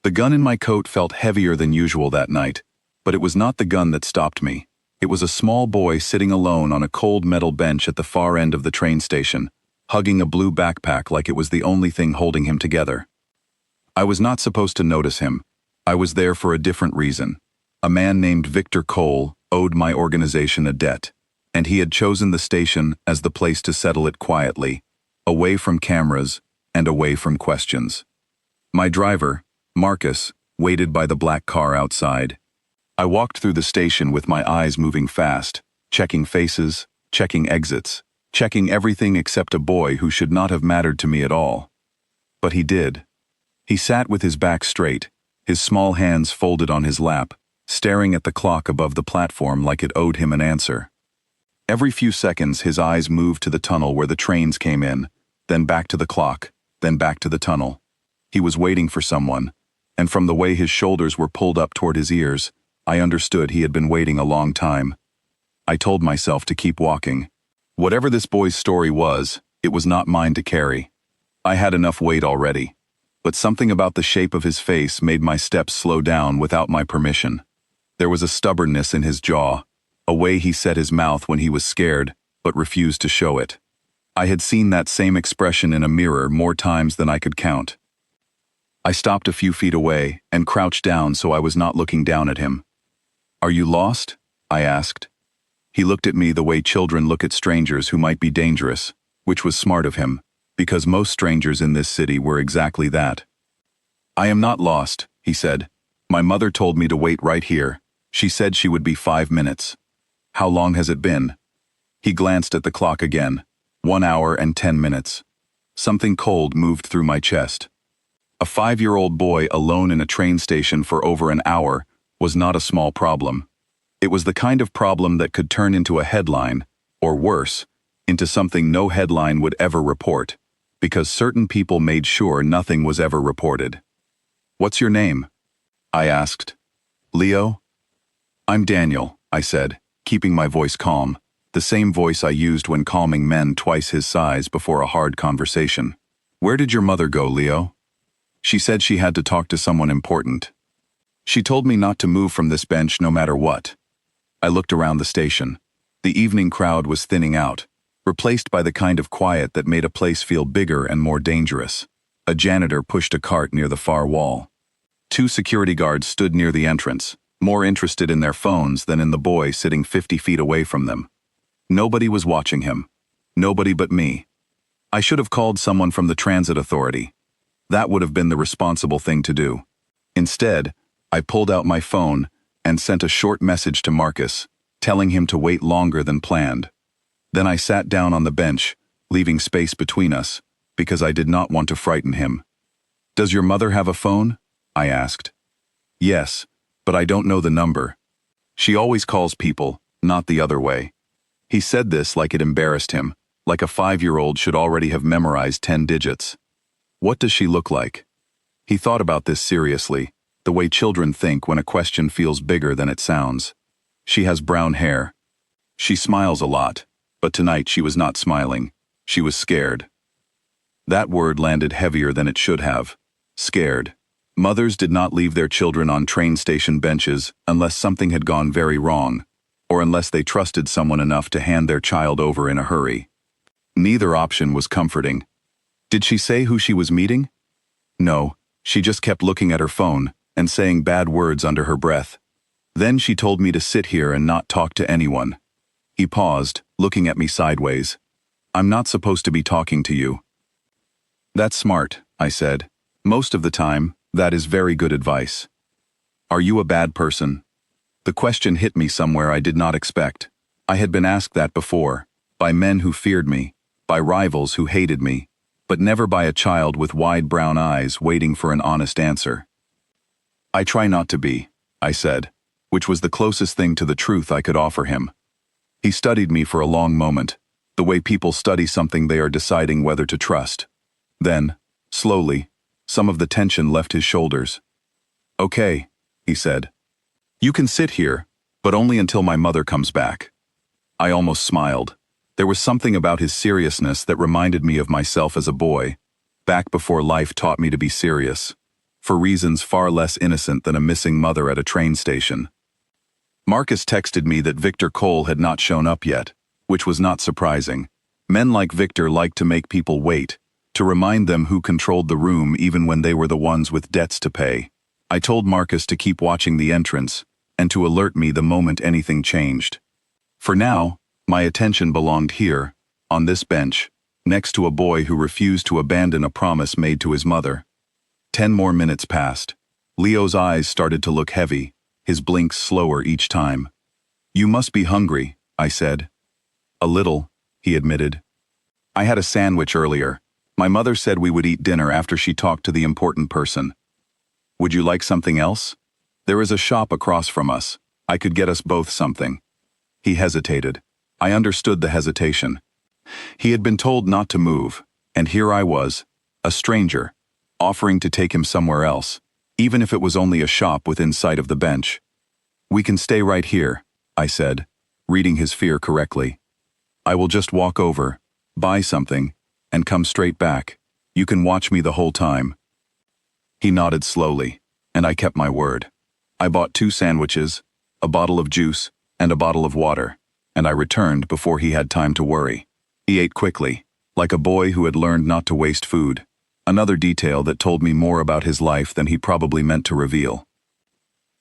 The gun in my coat felt heavier than usual that night, but it was not the gun that stopped me. It was a small boy sitting alone on a cold metal bench at the far end of the train station, hugging a blue backpack like it was the only thing holding him together. I was not supposed to notice him. I was there for a different reason. A man named Victor Cole owed my organization a debt, and he had chosen the station as the place to settle it quietly, away from cameras and away from questions. My driver, Marcus, waited by the black car outside. I walked through the station with my eyes moving fast, checking faces, checking exits, checking everything except a boy who should not have mattered to me at all. But he did. He sat with his back straight, his small hands folded on his lap, staring at the clock above the platform like it owed him an answer. Every few seconds his eyes moved to the tunnel where the trains came in, then back to the clock, then back to the tunnel. He was waiting for someone, and from the way his shoulders were pulled up toward his ears, I understood he had been waiting a long time. I told myself to keep walking. Whatever this boy's story was, it was not mine to carry. I had enough weight already, but something about the shape of his face made my steps slow down without my permission. There was a stubbornness in his jaw, a way he set his mouth when he was scared, but refused to show it. I had seen that same expression in a mirror more times than I could count. I stopped a few feet away and crouched down so I was not looking down at him. "Are you lost?" I asked. He looked at me the way children look at strangers who might be dangerous, which was smart of him, because most strangers in this city were exactly that. "I am not lost," he said. "My mother told me to wait right here. She said she would be 5 minutes. How long has it been?" He glanced at the clock again. 1 hour and 10 minutes. Something cold moved through my chest. A 5-year-old boy alone in a train station for over an hour was not a small problem. It was the kind of problem that could turn into a headline, or worse, into something no headline would ever report, because certain people made sure nothing was ever reported. "What's your name?" I asked. "Leo?" "I'm Daniel," I said, keeping my voice calm, the same voice I used when calming men twice his size before a hard conversation. "Where did your mother go, Leo?" "She said she had to talk to someone important. She told me not to move from this bench no matter what." I looked around the station. The evening crowd was thinning out, replaced by the kind of quiet that made a place feel bigger and more dangerous. A janitor pushed a cart near the far wall. 2 security guards stood near the entrance, more interested in their phones than in the boy sitting 50 feet away from them. Nobody was watching him. Nobody but me. I should have called someone from the transit authority. That would have been the responsible thing to do. Instead, I pulled out my phone and sent a short message to Marcus, telling him to wait longer than planned. Then I sat down on the bench, leaving space between us, because I did not want to frighten him. "Does your mother have a phone?" I asked. "Yes, but I don't know the number. She always calls people, not the other way." He said this like it embarrassed him, like a 5-year-old should already have memorized 10 digits. "What does she look like?" He thought about this seriously, the way children think when a question feels bigger than it sounds. "She has brown hair. She smiles a lot, but tonight she was not smiling. She was scared." That word landed heavier than it should have. Scared. Mothers did not leave their children on train station benches unless something had gone very wrong, or unless they trusted someone enough to hand their child over in a hurry. Neither option was comforting. Did she say who she was meeting? No, she just kept looking at her phone and saying bad words under her breath. Then she told me to sit here and not talk to anyone. He paused, looking at me sideways. "I'm not supposed to be talking to you." "That's smart," I said. "Most of the time, that is very good advice." "Are you a bad person?" The question hit me somewhere I did not expect. I had been asked that before, by men who feared me, by rivals who hated me, but never by a child with wide brown eyes waiting for an honest answer. "I try not to be," I said, which was the closest thing to the truth I could offer him. He studied me for a long moment, the way people study something they are deciding whether to trust. Then, slowly, some of the tension left his shoulders. "Okay," he said. "You can sit here, but only until my mother comes back." I almost smiled. There was something about his seriousness that reminded me of myself as a boy, back before life taught me to be serious. for reasons far less innocent than a missing mother at a train station. Marcus texted me that Victor Cole had not shown up yet, which was not surprising. Men like Victor liked to make people wait, to remind them who controlled the room even when they were the ones with debts to pay. I told Marcus to keep watching the entrance, and to alert me the moment anything changed. For now, my attention belonged here, on this bench, next to a boy who refused to abandon a promise made to his mother. 10 more minutes passed. Leo's eyes started to look heavy, his blinks slower each time. "You must be hungry," I said. "A little," he admitted. "I had a sandwich earlier. My mother said we would eat dinner after she talked to the important person. Would you like something else? There is a shop across from us. I could get us both something." He hesitated. I understood the hesitation. He had been told not to move, and here I was, a stranger, offering to take him somewhere else, even if it was only a shop within sight of the bench. "We can stay right here," I said, reading his fear correctly. "I will just walk over, buy something, and come straight back. You can watch me the whole time." He nodded slowly, and I kept my word. I bought 2 sandwiches, a bottle of juice, and a bottle of water, and I returned before he had time to worry. He ate quickly, like a boy who had learned not to waste food, another detail that told me more about his life than he probably meant to reveal.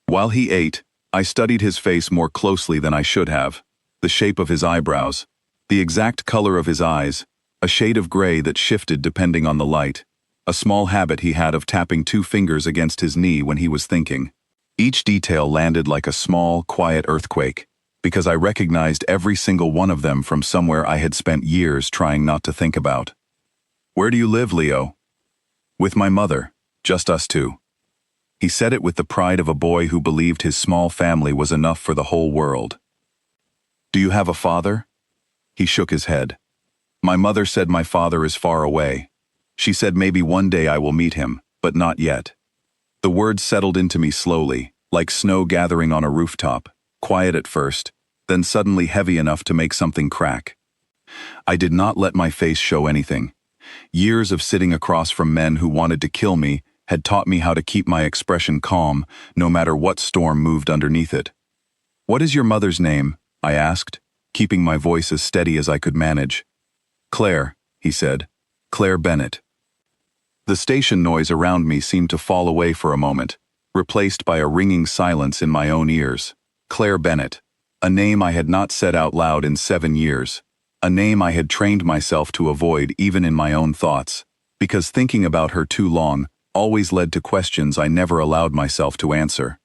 While he ate, I studied his face more closely than I should have, the shape of his eyebrows, the exact color of his eyes, a shade of gray that shifted depending on the light, a small habit he had of tapping 2 fingers against his knee when he was thinking. Each detail landed like a small, quiet earthquake, because I recognized every single one of them from somewhere I had spent years trying not to think about. "Where do you live, Leo?" "With my mother, just us 2. He said it with the pride of a boy who believed his small family was enough for the whole world. "Do you have a father?" He shook his head. "My mother said my father is far away. She said maybe one day I will meet him, but not yet." The words settled into me slowly, like snow gathering on a rooftop, quiet at first, then suddenly heavy enough to make something crack. I did not let my face show anything. Years of sitting across from men who wanted to kill me had taught me how to keep my expression calm, no matter what storm moved underneath it. "What is your mother's name?" I asked, keeping my voice as steady as I could manage. "Claire," he said. "Claire Bennett." The station noise around me seemed to fall away for a moment, replaced by a ringing silence in my own ears. Claire Bennett, a name I had not said out loud in 7 years, a name I had trained myself to avoid even in my own thoughts, because thinking about her too long always led to questions I never allowed myself to answer.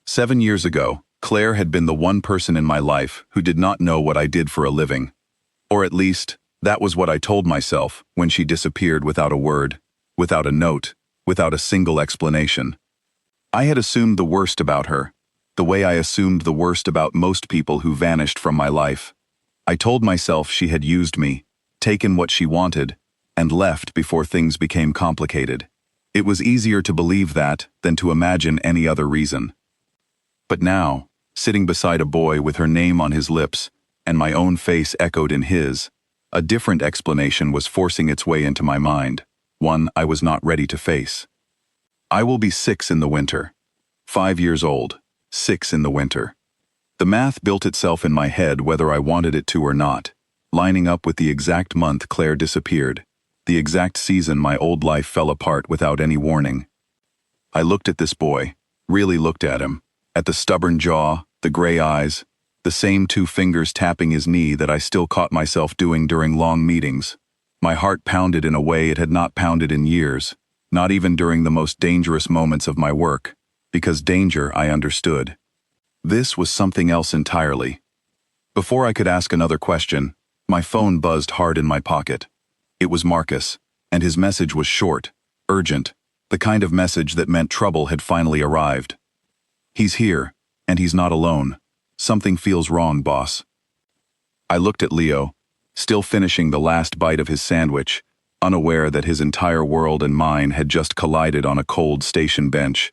7 years ago, Claire had been the one person in my life who did not know what I did for a living. Or at least, that was what I told myself when she disappeared without a word, without a note, without a single explanation. I had assumed the worst about her, the way I assumed the worst about most people who vanished from my life. I told myself she had used me, taken what she wanted, and left before things became complicated. It was easier to believe that than to imagine any other reason. But now, sitting beside a boy with her name on his lips, and my own face echoed in his, a different explanation was forcing its way into my mind, one I was not ready to face. I will be 6 in the winter. 5 years old, 6 in the winter. The math built itself in my head whether I wanted it to or not, lining up with the exact month Claire disappeared, the exact season my old life fell apart without any warning. I looked at this boy, really looked at him, at the stubborn jaw, the gray eyes, the same 2 fingers tapping his knee that I still caught myself doing during long meetings. My heart pounded in a way it had not pounded in years, not even during the most dangerous moments of my work, because danger I understood. This was something else entirely. Before I could ask another question, my phone buzzed hard in my pocket. It was Marcus, and his message was short, urgent, the kind of message that meant trouble had finally arrived. "He's here, and he's not alone. Something feels wrong, boss." I looked at Leo, still finishing the last bite of his sandwich, unaware that his entire world and mine had just collided on a cold station bench.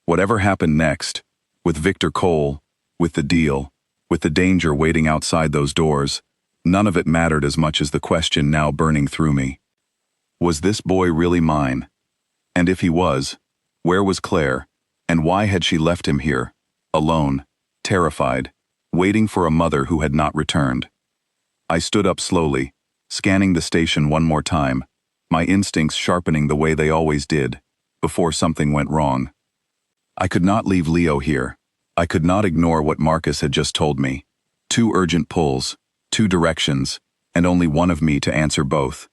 Whatever happened next, with Victor Cole, with the deal, with the danger waiting outside those doors, none of it mattered as much as the question now burning through me. Was this boy really mine? And if he was, where was Claire, and why had she left him here, alone, terrified, waiting for a mother who had not returned? I stood up slowly, scanning the station one more time, my instincts sharpening the way they always did, before something went wrong. I could not leave Leo here. I could not ignore what Marcus had just told me. 2 urgent pulls, 2 directions, and only one of me to answer both.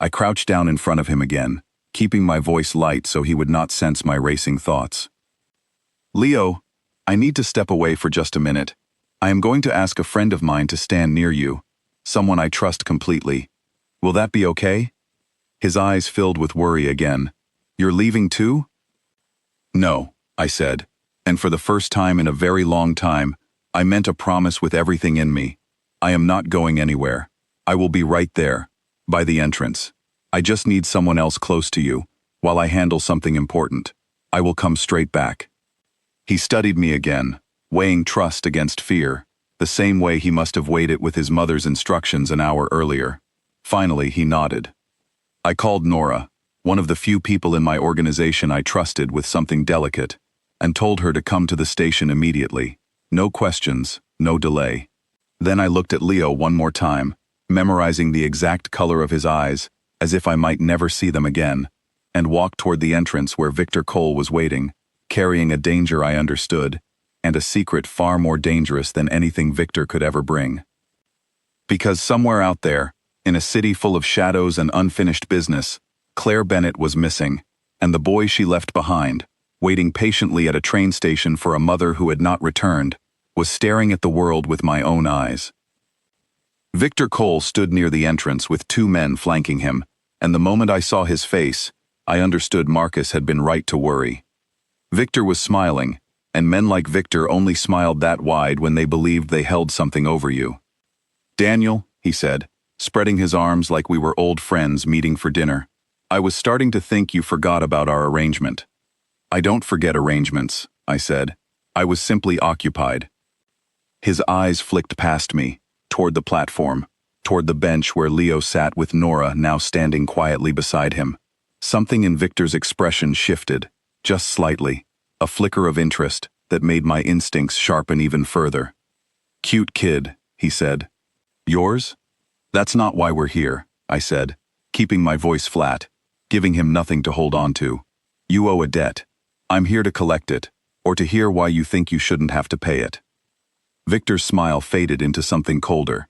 I crouched down in front of him again, keeping my voice light so he would not sense my racing thoughts. Leo, I need to step away for just a minute. I am going to ask a friend of mine to stand near you, someone I trust completely. Will that be okay? His eyes filled with worry again. You're leaving too? No, I said, and for the first time in a very long time, I meant a promise with everything in me. I am not going anywhere. I will be right there, by the entrance. I just need someone else close to you, while I handle something important. I will come straight back. He studied me again, weighing trust against fear, the same way he must have weighed it with his mother's instructions an hour earlier. Finally, he nodded. I called Nora, one of the few people in my organization I trusted with something delicate, and told her to come to the station immediately. No questions, no delay. Then I looked at Leo one more time, memorizing the exact color of his eyes, as if I might never see them again, and walked toward the entrance where Victor Cole was waiting, carrying a danger I understood, and a secret far more dangerous than anything Victor could ever bring. Because somewhere out there, in a city full of shadows and unfinished business, Claire Bennett was missing, and the boy she left behind, waiting patiently at a train station for a mother who had not returned, was staring at the world with my own eyes. Victor Cole stood near the entrance with 2 men flanking him, and the moment I saw his face, I understood Marcus had been right to worry. Victor was smiling, and men like Victor only smiled that wide when they believed they held something over you. Daniel, he said, spreading his arms like we were old friends meeting for dinner. I was starting to think you forgot about our arrangement. I don't forget arrangements, I said. I was simply occupied. His eyes flicked past me, toward the platform, toward the bench where Leo sat with Nora now standing quietly beside him. Something in Victor's expression shifted, just slightly, a flicker of interest that made my instincts sharpen even further. Cute kid, he said. Yours? That's not why we're here, I said, keeping my voice flat, giving him nothing to hold on to. You owe a debt. I'm here to collect it, or to hear why you think you shouldn't have to pay it. Victor's smile faded into something colder.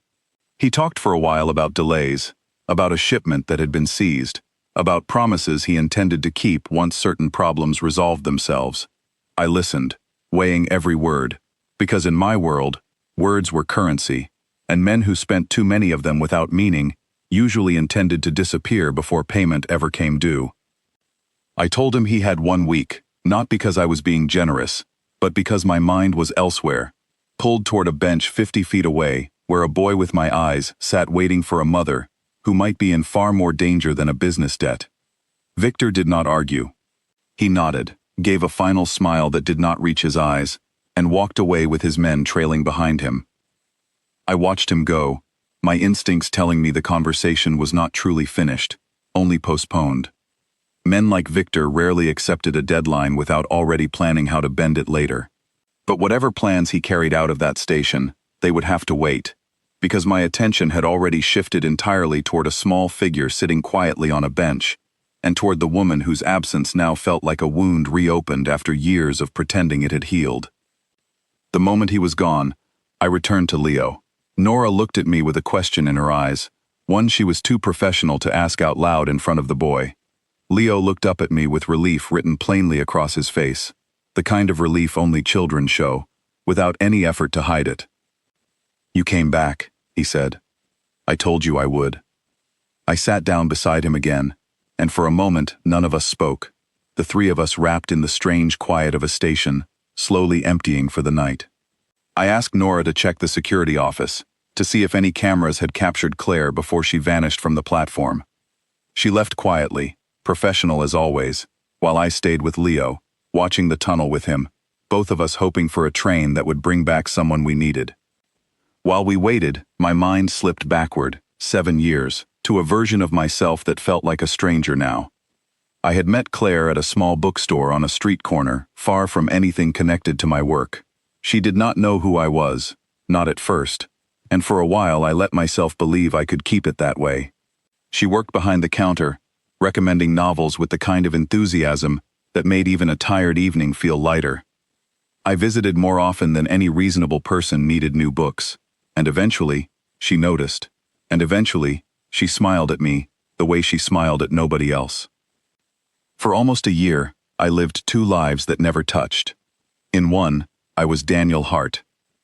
He talked for a while about delays, about a shipment that had been seized, about promises he intended to keep once certain problems resolved themselves. I listened, weighing every word, because in my world, words were currency, and men who spent too many of them without meaning usually intended to disappear before payment ever came due. I told him he had 1 week, not because I was being generous, but because my mind was elsewhere, pulled toward a bench 50 feet away, where a boy with my eyes sat waiting for a mother who might be in far more danger than a business debt. Victor did not argue. He nodded, gave a final smile that did not reach his eyes, and walked away with his men trailing behind him. I watched him go, my instincts telling me the conversation was not truly finished, only postponed. Men like Victor rarely accepted a deadline without already planning how to bend it later. But whatever plans he carried out of that station, they would have to wait, because my attention had already shifted entirely toward a small figure sitting quietly on a bench, and toward the woman whose absence now felt like a wound reopened after years of pretending it had healed. The moment he was gone, I returned to Leo. Nora looked at me with a question in her eyes, one she was too professional to ask out loud in front of the boy. Leo looked up at me with relief written plainly across his face, the kind of relief only children show, without any effort to hide it. You came back, he said. I told you I would. I sat down beside him again, and for a moment none of us spoke, the 3 of us wrapped in the strange quiet of a station, slowly emptying for the night. I asked Nora to check the security office, to see if any cameras had captured Claire before she vanished from the platform. She left quietly, professional as always, while I stayed with Leo, watching the tunnel with him, both of us hoping for a train that would bring back someone we needed. While we waited, my mind slipped backward, 7 years, to a version of myself that felt like a stranger now. I had met Claire at a small bookstore on a street corner, far from anything connected to my work. She did not know who I was, not at first, and for a while I let myself believe I could keep it that way. She worked behind the counter, recommending novels with the kind of enthusiasm that made even a tired evening feel lighter. I visited more often than any reasonable person needed new books, and eventually, she noticed, and eventually, she smiled at me the way she smiled at nobody else. For almost a year, I lived two lives that never touched. In one, I was Daniel Hart,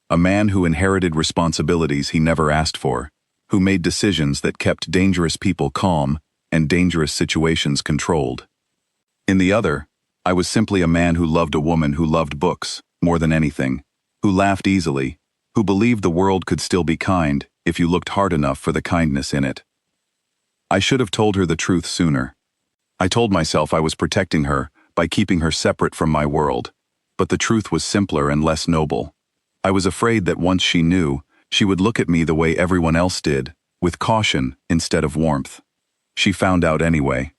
a man who inherited responsibilities he never asked for, who made decisions that kept dangerous people calm and dangerous situations controlled. In the other, I was simply a man who loved a woman who loved books more than anything, who laughed easily, who believed the world could still be kind if you looked hard enough for the kindness in it. I should have told her the truth sooner. I told myself I was protecting her by keeping her separate from my world, but the truth was simpler and less noble. I was afraid that once she knew, she would look at me the way everyone else did, with caution instead of warmth. She found out anyway.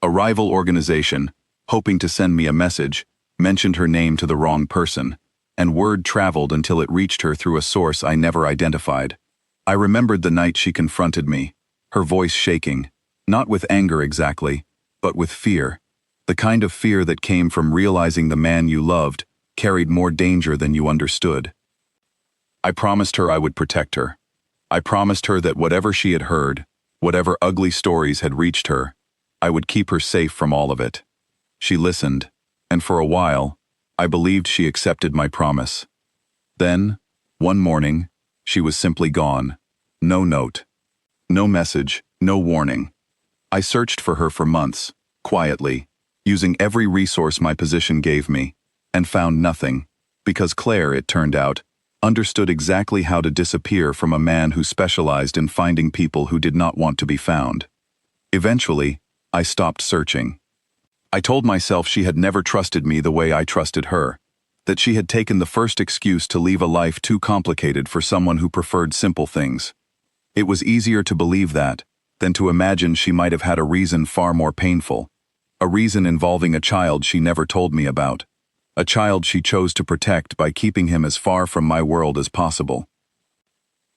A rival organization, hoping to send me a message, mentioned her name to the wrong person, and word traveled until it reached her through a source I never identified. I remembered the night she confronted me, her voice shaking, not with anger exactly, but with fear, the kind of fear that came from realizing the man you loved carried more danger than you understood. I promised her I would protect her. I promised her that whatever she had heard, whatever ugly stories had reached her, I would keep her safe from all of it. She listened, and for a while, I believed she accepted my promise. Then, one morning, she was simply gone. No note. No message, no warning. I searched for her for months, quietly, using every resource my position gave me, and found nothing, because Claire, it turned out, understood exactly how to disappear from a man who specialized in finding people who did not want to be found. Eventually, I stopped searching. I told myself she had never trusted me the way I trusted her, that she had taken the first excuse to leave a life too complicated for someone who preferred simple things. It was easier to believe that than to imagine she might have had a reason far more painful, a reason involving a child she never told me about, a child she chose to protect by keeping him as far from my world as possible.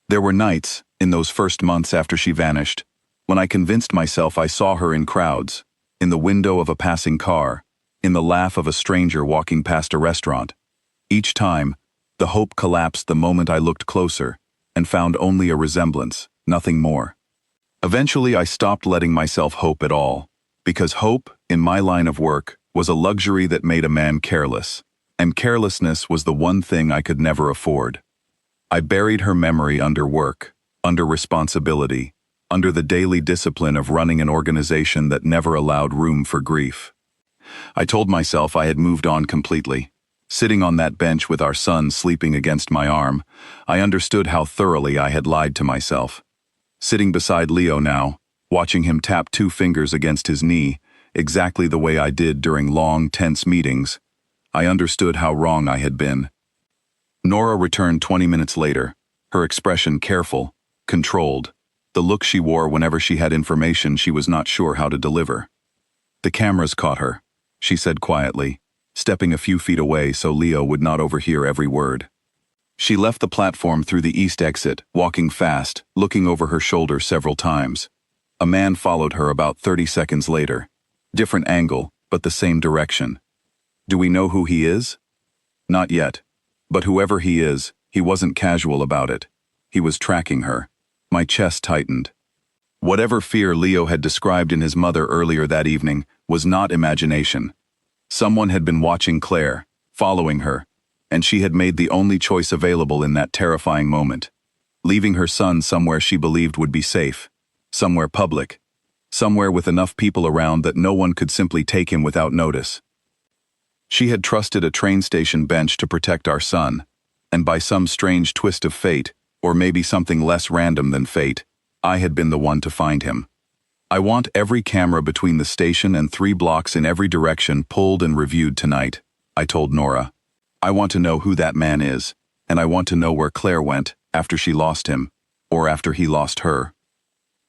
There were nights, in those first months after she vanished, when I convinced myself I saw her in crowds, in the window of a passing car, in the laugh of a stranger walking past a restaurant. Each time, the hope collapsed the moment I looked closer, and found only a resemblance, nothing more. Eventually I stopped letting myself hope at all, because hope, in my line of work, was a luxury that made a man careless, and carelessness was the one thing I could never afford. I buried her memory under work, under responsibility, under the daily discipline of running an organization that never allowed room for grief. I told myself I had moved on completely. Sitting on that bench with our son sleeping against my arm, I understood how thoroughly I had lied to myself. Sitting beside Leo now, watching him tap 2 fingers against his knee, exactly the way I did during long, tense meetings, I understood how wrong I had been. Nora returned 20 minutes later, her expression careful, controlled, the look she wore whenever she had information she was not sure how to deliver. "The cameras caught her," she said quietly, stepping a few feet away so Leo would not overhear every word. She left the platform through the east exit, walking fast, looking over her shoulder several times. A man followed her about 30 seconds later. Different angle, but the same direction. Do we know who he is? Not yet. But whoever he is, he wasn't casual about it. He was tracking her. My chest tightened. Whatever fear Leo had described in his mother earlier that evening was not imagination. Someone had been watching Claire, following her, and she had made the only choice available in that terrifying moment, leaving her son somewhere she believed would be safe, somewhere public, somewhere with enough people around that no one could simply take him without notice. She had trusted a train station bench to protect our son, and by some strange twist of fate, or maybe something less random than fate, I had been the one to find him. I want every camera between the station and 3 blocks in every direction pulled and reviewed tonight, I told Nora. I want to know who that man is, and I want to know where Claire went after she lost him, or after he lost her.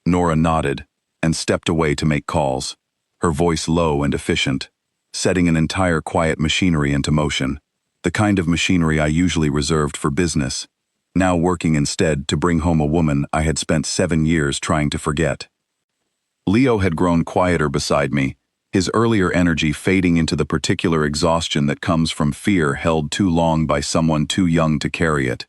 Nora nodded and stepped away to make calls. her voice low and efficient, setting an entire quiet machinery into motion, the kind of machinery I usually reserved for business, now working instead to bring home a woman I had spent 7 years trying to forget. Leo had grown quieter beside me, his earlier energy fading into the particular exhaustion that comes from fear held too long by someone too young to carry it.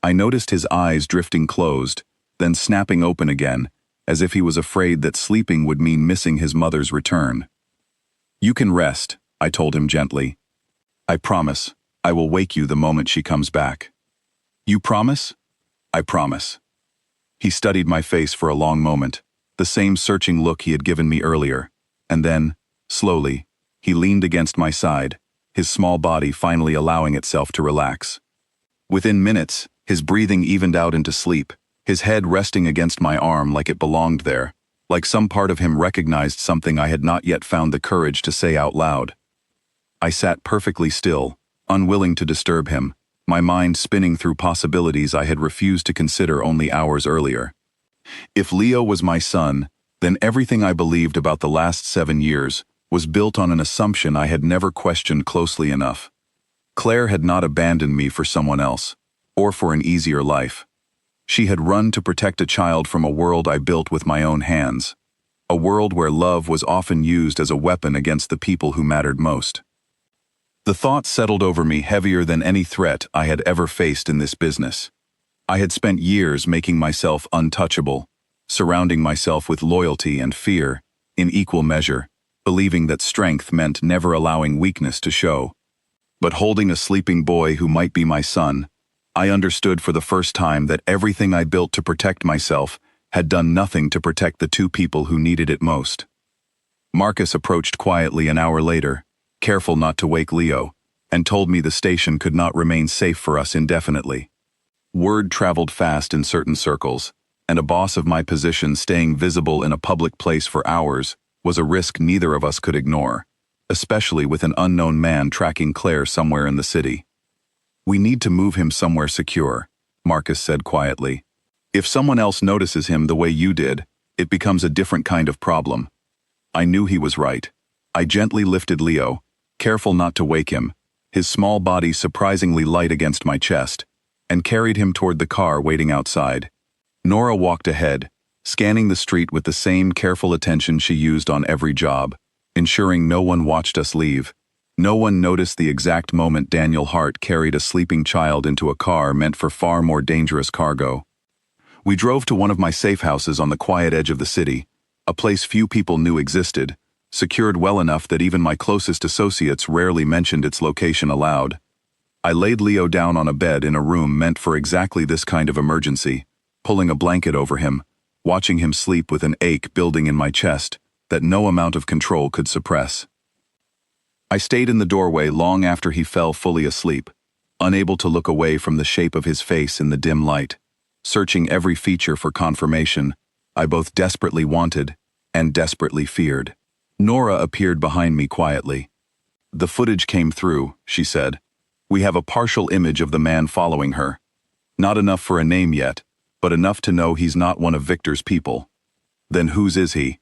I noticed his eyes drifting closed, then snapping open again, as if he was afraid that sleeping would mean missing his mother's return. "You can rest," I told him gently. "I promise, I will wake you the moment she comes back." "You promise?" "I promise." He studied my face for a long moment, the same searching look he had given me earlier, and then, slowly, he leaned against my side, his small body finally allowing itself to relax. Within minutes, his breathing evened out into sleep, his head resting against my arm like it belonged there, like some part of him recognized something I had not yet found the courage to say out loud. I sat perfectly still, unwilling to disturb him, my mind spinning through possibilities I had refused to consider only hours earlier. If Leo was my son, then everything I believed about the last 7 years was built on an assumption I had never questioned closely enough. Claire had not abandoned me for someone else, or for an easier life. She had run to protect a child from a world I built with my own hands, a world where love was often used as a weapon against the people who mattered most. The thought settled over me heavier than any threat I had ever faced in this business. I had spent years making myself untouchable, surrounding myself with loyalty and fear, in equal measure, believing that strength meant never allowing weakness to show. But holding a sleeping boy who might be my son, I understood for the first time that everything I built to protect myself had done nothing to protect the two people who needed it most. Marcus approached quietly an hour later, careful not to wake Leo, and told me the station could not remain safe for us indefinitely. Word traveled fast in certain circles, and a boss of my position staying visible in a public place for hours was a risk neither of us could ignore, especially with an unknown man tracking Claire somewhere in the city. "We need to move him somewhere secure," Marcus said quietly. "If someone else notices him the way you did, it becomes a different kind of problem." I knew he was right. I gently lifted Leo, careful not to wake him, his small body surprisingly light against my chest, and carried him toward the car waiting outside. Nora walked ahead, scanning the street with the same careful attention she used on every job, ensuring no one watched us leave. No one noticed the exact moment Daniel Hart carried a sleeping child into a car meant for far more dangerous cargo. We drove to one of my safe houses on the quiet edge of the city, a place few people knew existed, secured well enough that even my closest associates rarely mentioned its location aloud. I laid Leo down on a bed in a room meant for exactly this kind of emergency, pulling a blanket over him, watching him sleep with an ache building in my chest that no amount of control could suppress. I stayed in the doorway long after he fell fully asleep, unable to look away from the shape of his face in the dim light, searching every feature for confirmation I both desperately wanted and desperately feared. Nora appeared behind me quietly. "The footage came through," she said. "We have a partial image of the man following her. Not enough for a name yet, but enough to know he's not one of Victor's people." "Then whose is he?"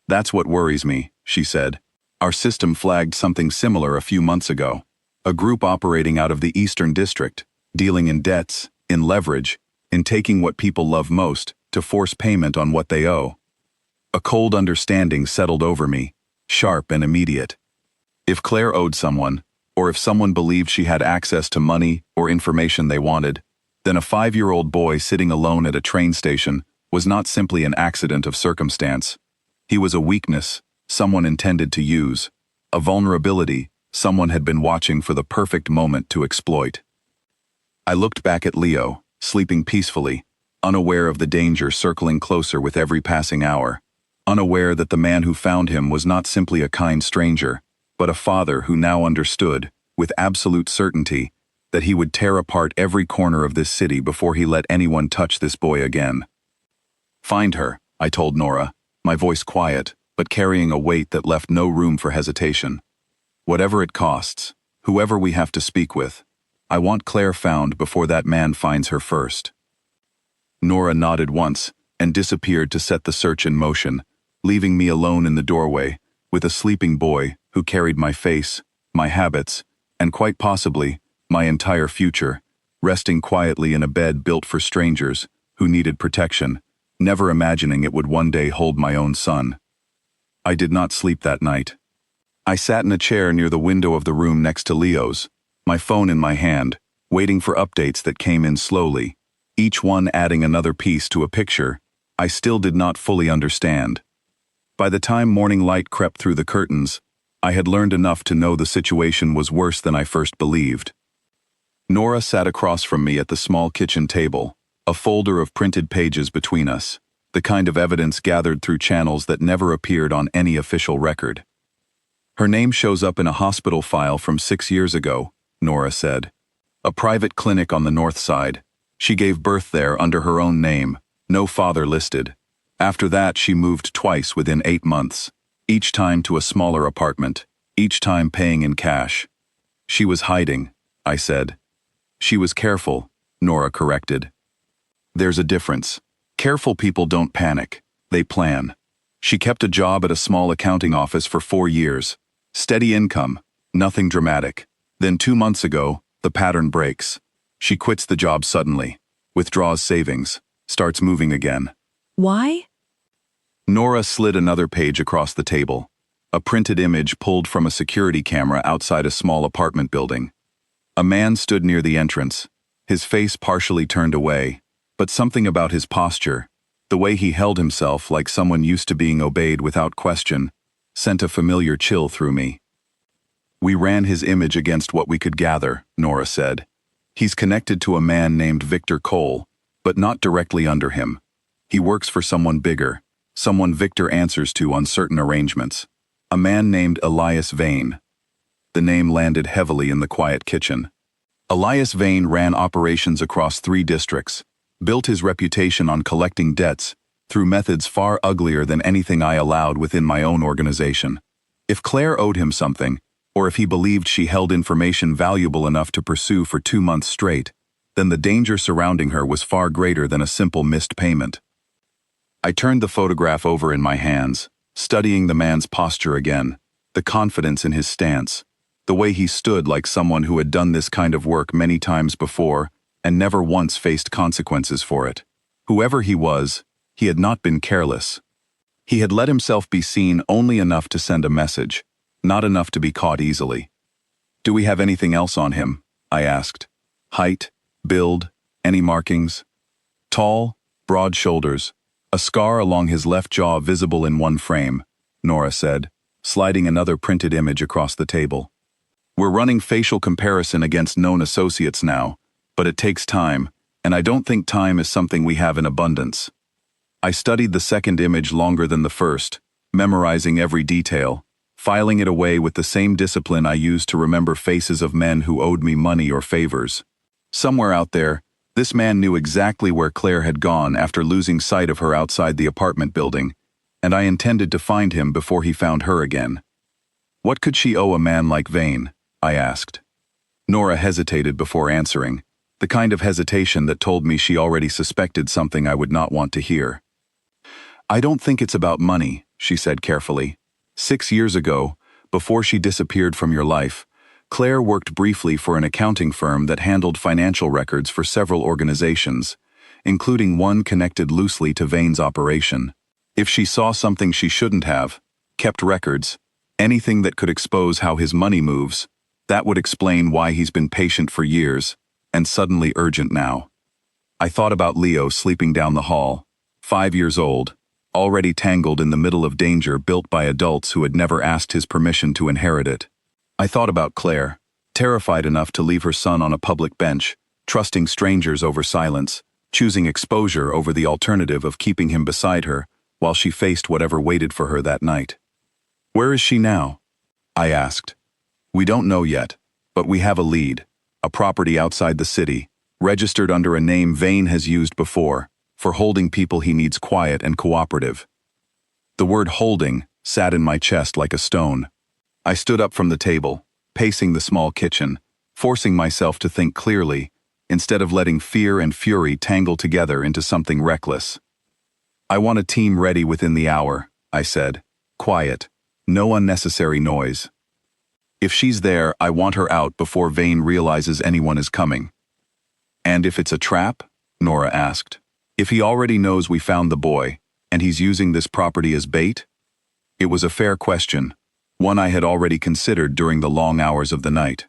"That's what worries me," she said. "Our system flagged something similar a few months ago. A group operating out of the Eastern District, dealing in debts, in leverage, in taking what people love most to force payment on what they owe." A cold understanding settled over me, sharp and immediate. If Claire owed someone, or if someone believed she had access to money or information they wanted, then a 5-year-old boy sitting alone at a train station was not simply an accident of circumstance. He was a weakness someone intended to use, a vulnerability someone had been watching for the perfect moment to exploit. I looked back at Leo, sleeping peacefully, unaware of the danger circling closer with every passing hour, unaware that the man who found him was not simply a kind stranger, but a father who now understood, with absolute certainty, that he would tear apart every corner of this city before he let anyone touch this boy again. "Find her," I told Nora, my voice quiet, but carrying a weight that left no room for hesitation. "Whatever it costs, whoever we have to speak with, I want Claire found before that man finds her first." Nora nodded once and disappeared to set the search in motion, leaving me alone in the doorway, with a sleeping boy who carried my face, my habits, and quite possibly, my entire future, resting quietly in a bed built for strangers who needed protection, never imagining it would one day hold my own son. I did not sleep that night. I sat in a chair near the window of the room next to Leo's, my phone in my hand, waiting for updates that came in slowly, each one adding another piece to a picture I still did not fully understand. By the time morning light crept through the curtains, I had learned enough to know the situation was worse than I first believed. Nora sat across from me at the small kitchen table, a folder of printed pages between us, the kind of evidence gathered through channels that never appeared on any official record. Her name shows up in a hospital file from 6 years ago, Nora said. A private clinic on the north side. She gave birth there under her own name, no father listed. After that, she moved twice within 8 months, each time to a smaller apartment, each time paying in cash. She was hiding, I said. She was careful, Nora corrected. There's a difference. Careful people don't panic, they plan. She kept a job at a small accounting office for 4 years. Steady income, nothing dramatic. Then 2 months ago, the pattern breaks. She quits the job suddenly, withdraws savings, starts moving again. Why? Nora slid another page across the table, a printed image pulled from a security camera outside a small apartment building. A man stood near the entrance, his face partially turned away, but something about his posture, the way he held himself like someone used to being obeyed without question, sent a familiar chill through me. We ran his image against what we could gather, Nora said. He's connected to a man named Victor Cole, but not directly under him. He works for someone bigger, someone Victor answers to on certain arrangements. A man named Elias Vane. The name landed heavily in the quiet kitchen. Elias Vane ran operations across 3 districts, built his reputation on collecting debts through methods far uglier than anything I allowed within my own organization. If Claire owed him something, or if he believed she held information valuable enough to pursue for 2 months straight, then the danger surrounding her was far greater than a simple missed payment. I turned the photograph over in my hands, studying the man's posture again, the confidence in his stance, the way he stood like someone who had done this kind of work many times before and never once faced consequences for it. Whoever he was, he had not been careless. He had let himself be seen only enough to send a message, not enough to be caught easily. Do we have anything else on him? I asked. Height, build, any markings? Tall, broad shoulders, a scar along his left jaw visible in one frame, Nora said, sliding another printed image across the table. We're running facial comparison against known associates now, but it takes time, and I don't think time is something we have in abundance. I studied the second image longer than the first, memorizing every detail, filing it away with the same discipline I used to remember faces of men who owed me money or favors. Somewhere out there, this man knew exactly where Claire had gone after losing sight of her outside the apartment building, and I intended to find him before he found her again. What could she owe a man like Vane? I asked. Nora hesitated before answering, the kind of hesitation that told me she already suspected something I would not want to hear. I don't think it's about money, she said carefully. 6 years ago, before she disappeared from your life, Claire worked briefly for an accounting firm that handled financial records for several organizations, including one connected loosely to Vane's operation. If she saw something she shouldn't have, kept records, anything that could expose how his money moves, that would explain why he's been patient for years, and suddenly urgent now. I thought about Leo sleeping down the hall, 5 years old, already tangled in the middle of danger built by adults who had never asked his permission to inherit it. I thought about Claire, terrified enough to leave her son on a public bench, trusting strangers over silence, choosing exposure over the alternative of keeping him beside her while she faced whatever waited for her that night. Where is she now? I asked. We don't know yet, but we have a lead, a property outside the city, registered under a name Vane has used before, for holding people he needs quiet and cooperative. The word holding sat in my chest like a stone. I stood up from the table, pacing the small kitchen, forcing myself to think clearly, instead of letting fear and fury tangle together into something reckless. I want a team ready within the hour, I said, quiet, No unnecessary noise. If she's there, I want her out before Vane realizes anyone is coming. And if it's a trap? Nora asked. If he already knows we found the boy, and he's using this property as bait? It was a fair question, one I had already considered during the long hours of the night.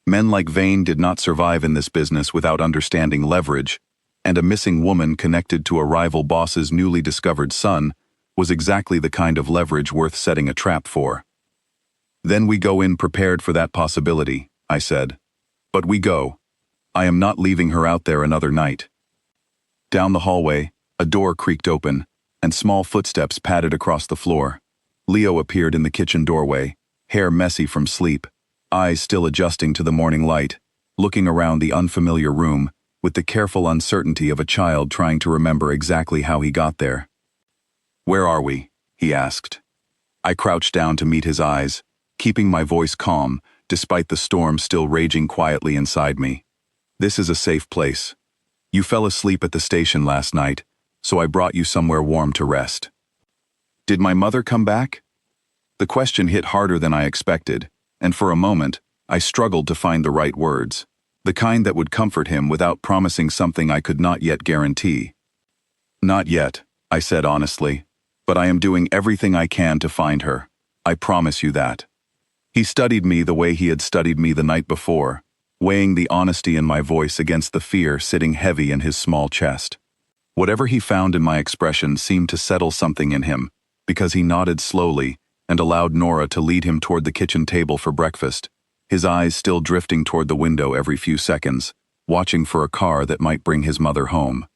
Men like Vane did not survive in this business without understanding leverage, and a missing woman connected to a rival boss's newly discovered son was exactly the kind of leverage worth setting a trap for. Then we go in prepared for that possibility, I said. But we go. I am not leaving her out there another night. Down the hallway, a door creaked open, and small footsteps padded across the floor. Leo appeared in the kitchen doorway, hair messy from sleep, eyes still adjusting to the morning light, looking around the unfamiliar room with the careful uncertainty of a child trying to remember exactly how he got there. "Where are we?" he asked. I crouched down to meet his eyes, keeping my voice calm despite the storm still raging quietly inside me. "This is a safe place. You fell asleep at the station last night, so I brought you somewhere warm to rest." Did my mother come back? The question hit harder than I expected, and for a moment, I struggled to find the right words, the kind that would comfort him without promising something I could not yet guarantee. "Not yet," I said honestly, "but I am doing everything I can to find her. I promise you that." He studied me the way he had studied me the night before, weighing the honesty in my voice against the fear sitting heavy in his small chest. Whatever he found in my expression seemed to settle something in him, because he nodded slowly and allowed Nora to lead him toward the kitchen table for breakfast, his eyes still drifting toward the window every few seconds, watching for a car that might bring his mother home.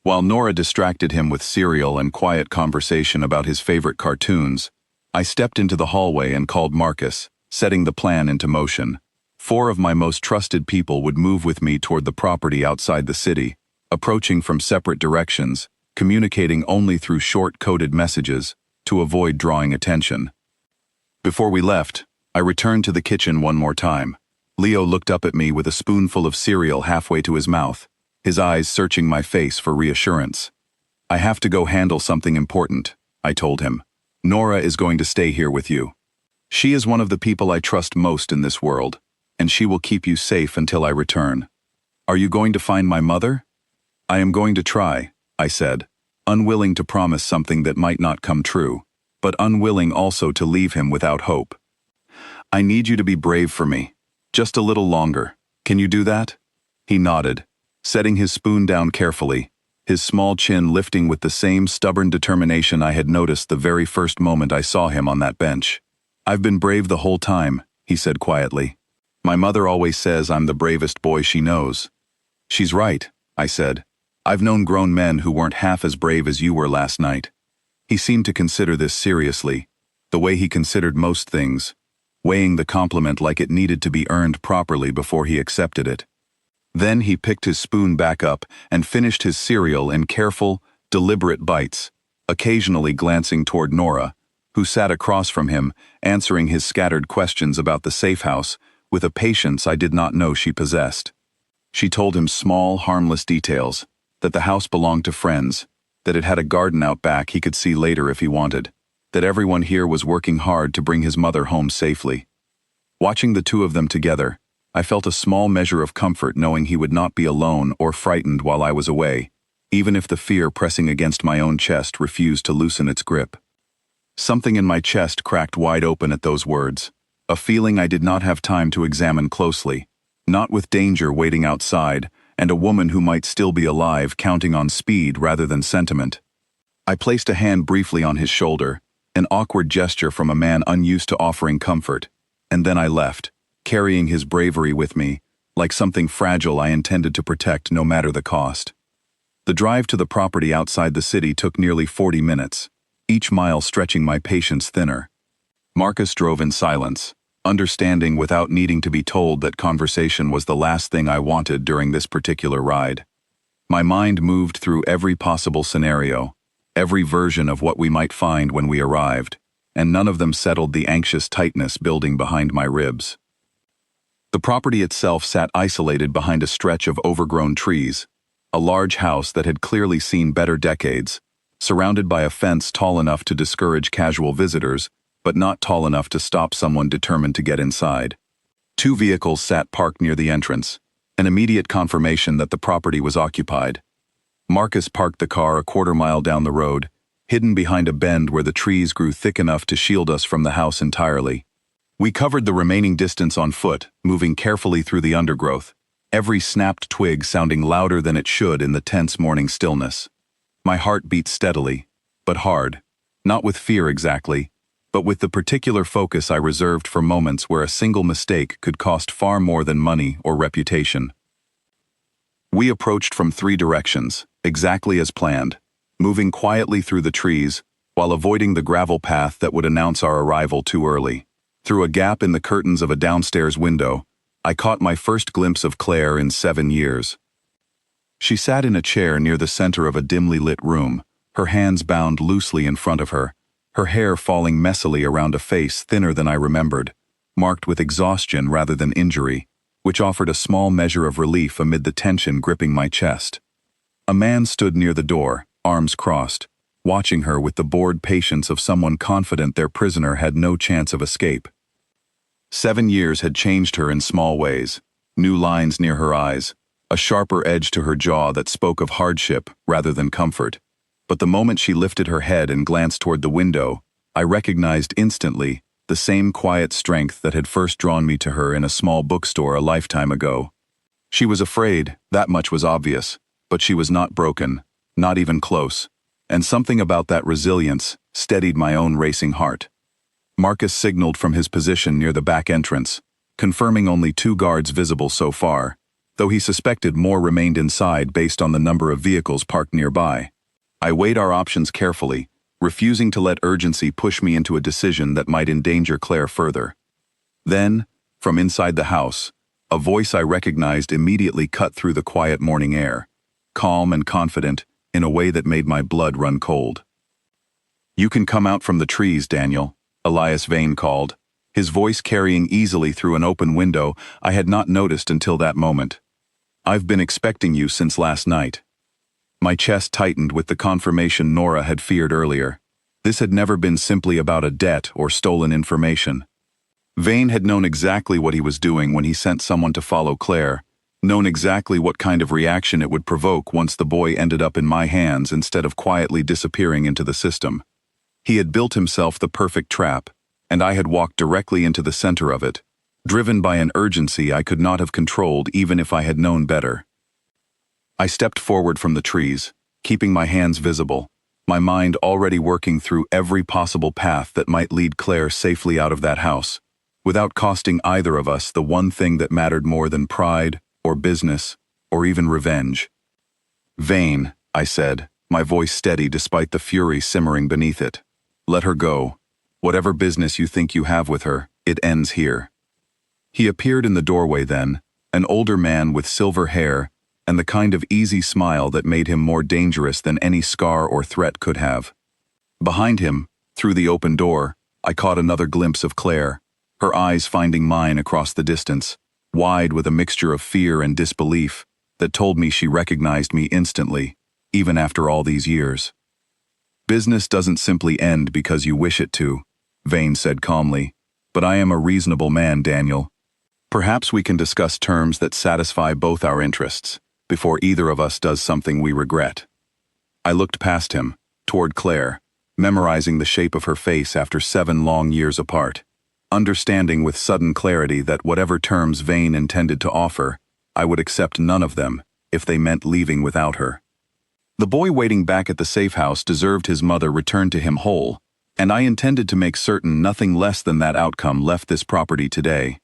While Nora distracted him with cereal and quiet conversation about his favorite cartoons, I stepped into the hallway and called Marcus, setting the plan into motion. 4 of my most trusted people would move with me toward the property outside the city, approaching from separate directions, communicating only through short coded messages to avoid drawing attention. Before we left, I returned to the kitchen one more time. Leo looked up at me with a spoonful of cereal halfway to his mouth, his eyes searching my face for reassurance. "I have to go handle something important," I told him. "Nora is going to stay here with you. She is one of the people I trust most in this world, and she will keep you safe until I return. Are you going to find my mother?" "I am going to try," I said, unwilling to promise something that might not come true, but unwilling also to leave him without hope. "I need you to be brave for me. Just a little longer. Can you do that?" He nodded, setting his spoon down carefully, his small chin lifting with the same stubborn determination I had noticed the very first moment I saw him on that bench. "I've been brave the whole time," he said quietly. "My mother always says I'm the bravest boy she knows." "She's right," I said. "I've known grown men who weren't half as brave as you were last night." He seemed to consider this seriously, the way he considered most things, weighing the compliment like it needed to be earned properly before he accepted it. Then he picked his spoon back up and finished his cereal in careful, deliberate bites, occasionally glancing toward Nora, who sat across from him, answering his scattered questions about the safe house with a patience I did not know she possessed. She told him small, harmless details, that the house belonged to friends, that it had a garden out back he could see later if he wanted, that everyone here was working hard to bring his mother home safely. Watching the two of them together, I felt a small measure of comfort knowing he would not be alone or frightened while I was away, even if the fear pressing against my own chest refused to loosen its grip. Something in my chest cracked wide open at those words, a feeling I did not have time to examine closely, not with danger waiting outside, and a woman who might still be alive counting on speed rather than sentiment. I placed a hand briefly on his shoulder, an awkward gesture from a man unused to offering comfort, and then I left, carrying his bravery with me, like something fragile I intended to protect no matter the cost. The drive to the property outside the city took nearly 40 minutes, each mile stretching my patience thinner. Marcus drove in silence, understanding without needing to be told that conversation was the last thing I wanted during this particular ride. My mind moved through every possible scenario, every version of what we might find when we arrived, and none of them settled the anxious tightness building behind my ribs. The property itself sat isolated behind a stretch of overgrown trees, a large house that had clearly seen better decades, surrounded by a fence tall enough to discourage casual visitors, but not tall enough to stop someone determined to get inside. Two vehicles sat parked near the entrance, an immediate confirmation that the property was occupied. Marcus parked the car a quarter-mile down the road, hidden behind a bend where the trees grew thick enough to shield us from the house entirely. We covered the remaining distance on foot, moving carefully through the undergrowth, every snapped twig sounding louder than it should in the tense morning stillness. My heart beat steadily, but hard, not with fear exactly, but with the particular focus I reserved for moments where a single mistake could cost far more than money or reputation. We approached from three directions, exactly as planned, moving quietly through the trees while avoiding the gravel path that would announce our arrival too early. Through a gap in the curtains of a downstairs window, I caught my first glimpse of Claire in 7 years. She sat in a chair near the center of a dimly lit room, her hands bound loosely in front of her, her hair falling messily around a face thinner than I remembered, marked with exhaustion rather than injury, which offered a small measure of relief amid the tension gripping my chest. A man stood near the door, arms crossed, watching her with the bored patience of someone confident their prisoner had no chance of escape. 7 years had changed her in small ways, new lines near her eyes, a sharper edge to her jaw that spoke of hardship rather than comfort. But the moment she lifted her head and glanced toward the window, I recognized instantly the same quiet strength that had first drawn me to her in a small bookstore a lifetime ago. She was afraid, that much was obvious, but she was not broken, not even close, and something about that resilience steadied my own racing heart. Marcus signaled from his position near the back entrance, confirming only 2 guards visible so far, though he suspected more remained inside based on the number of vehicles parked nearby. I weighed our options carefully, refusing to let urgency push me into a decision that might endanger Claire further. Then, from inside the house, a voice I recognized immediately cut through the quiet morning air, calm and confident in a way that made my blood run cold. "You can come out from the trees, Daniel," Elias Vane called, his voice carrying easily through an open window I had not noticed until that moment. "I've been expecting you since last night." My chest tightened with the confirmation Nora had feared earlier. This had never been simply about a debt or stolen information. Vane had known exactly what he was doing when he sent someone to follow Claire, known exactly what kind of reaction it would provoke once the boy ended up in my hands instead of quietly disappearing into the system. He had built himself the perfect trap, and I had walked directly into the center of it, driven by an urgency I could not have controlled even if I had known better. I stepped forward from the trees, keeping my hands visible, my mind already working through every possible path that might lead Claire safely out of that house, without costing either of us the one thing that mattered more than pride, or business, or even revenge. "Vane," I said, my voice steady despite the fury simmering beneath it. "Let her go. Whatever business you think you have with her, it ends here." He appeared in the doorway then, an older man with silver hair and the kind of easy smile that made him more dangerous than any scar or threat could have. Behind him, through the open door, I caught another glimpse of Claire, her eyes finding mine across the distance, wide with a mixture of fear and disbelief that told me she recognized me instantly, even after all these years. "Business doesn't simply end because you wish it to," Vane said calmly, "but I am a reasonable man, Daniel. Perhaps we can discuss terms that satisfy both our interests, before either of us does something we regret." I looked past him, toward Claire, memorizing the shape of her face after 7 long years apart, understanding with sudden clarity that whatever terms Vane intended to offer, I would accept none of them, if they meant leaving without her. The boy waiting back at the safe house deserved his mother returned to him whole, and I intended to make certain nothing less than that outcome left this property today.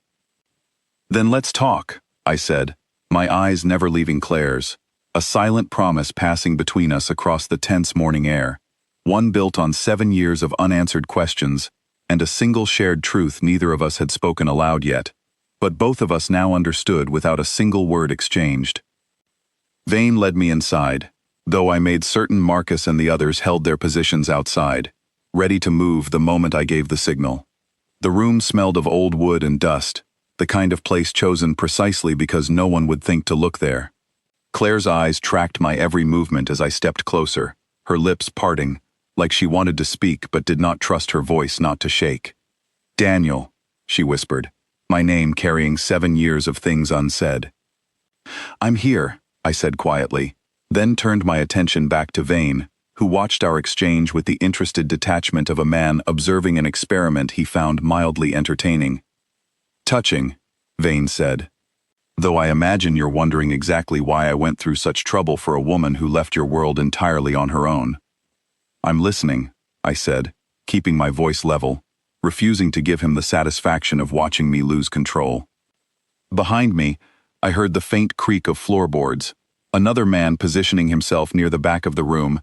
"Then let's talk," I said, my eyes never leaving Claire's, a silent promise passing between us across the tense morning air, one built on 7 years of unanswered questions, and a single shared truth neither of us had spoken aloud yet, but both of us now understood without a single word exchanged. Vane led me inside, though I made certain Marcus and the others held their positions outside, ready to move the moment I gave the signal. The room smelled of old wood and dust, the kind of place chosen precisely because no one would think to look there. Claire's eyes tracked my every movement as I stepped closer, her lips parting, like she wanted to speak but did not trust her voice not to shake. "Daniel," she whispered, my name carrying 7 years of things unsaid. "I'm here," I said quietly, then turned my attention back to Vane, who watched our exchange with the interested detachment of a man observing an experiment he found mildly entertaining. "Touching," Vane said. "Though I imagine you're wondering exactly why I went through such trouble for a woman who left your world entirely on her own." "I'm listening," I said, keeping my voice level, refusing to give him the satisfaction of watching me lose control. Behind me, I heard the faint creak of floorboards, another man positioning himself near the back of the room,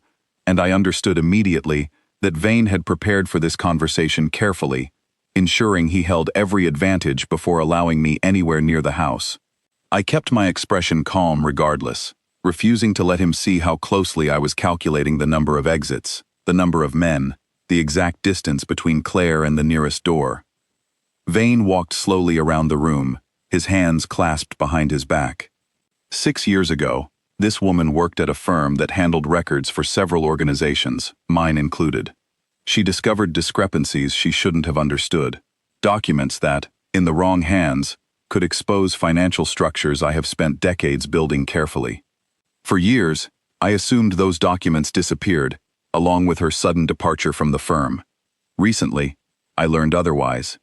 and I understood immediately that Vane had prepared for this conversation carefully, ensuring he held every advantage before allowing me anywhere near the house. I kept my expression calm regardless, refusing to let him see how closely I was calculating the number of exits, the number of men, the exact distance between Claire and the nearest door. Vane walked slowly around the room, his hands clasped behind his back. 6 years ago, this woman worked at a firm that handled records for several organizations, mine included. She discovered discrepancies she shouldn't have understood, documents that, in the wrong hands, could expose financial structures I have spent decades building carefully. For years, I assumed those documents disappeared, along with her sudden departure from the firm. Recently, I learned otherwise.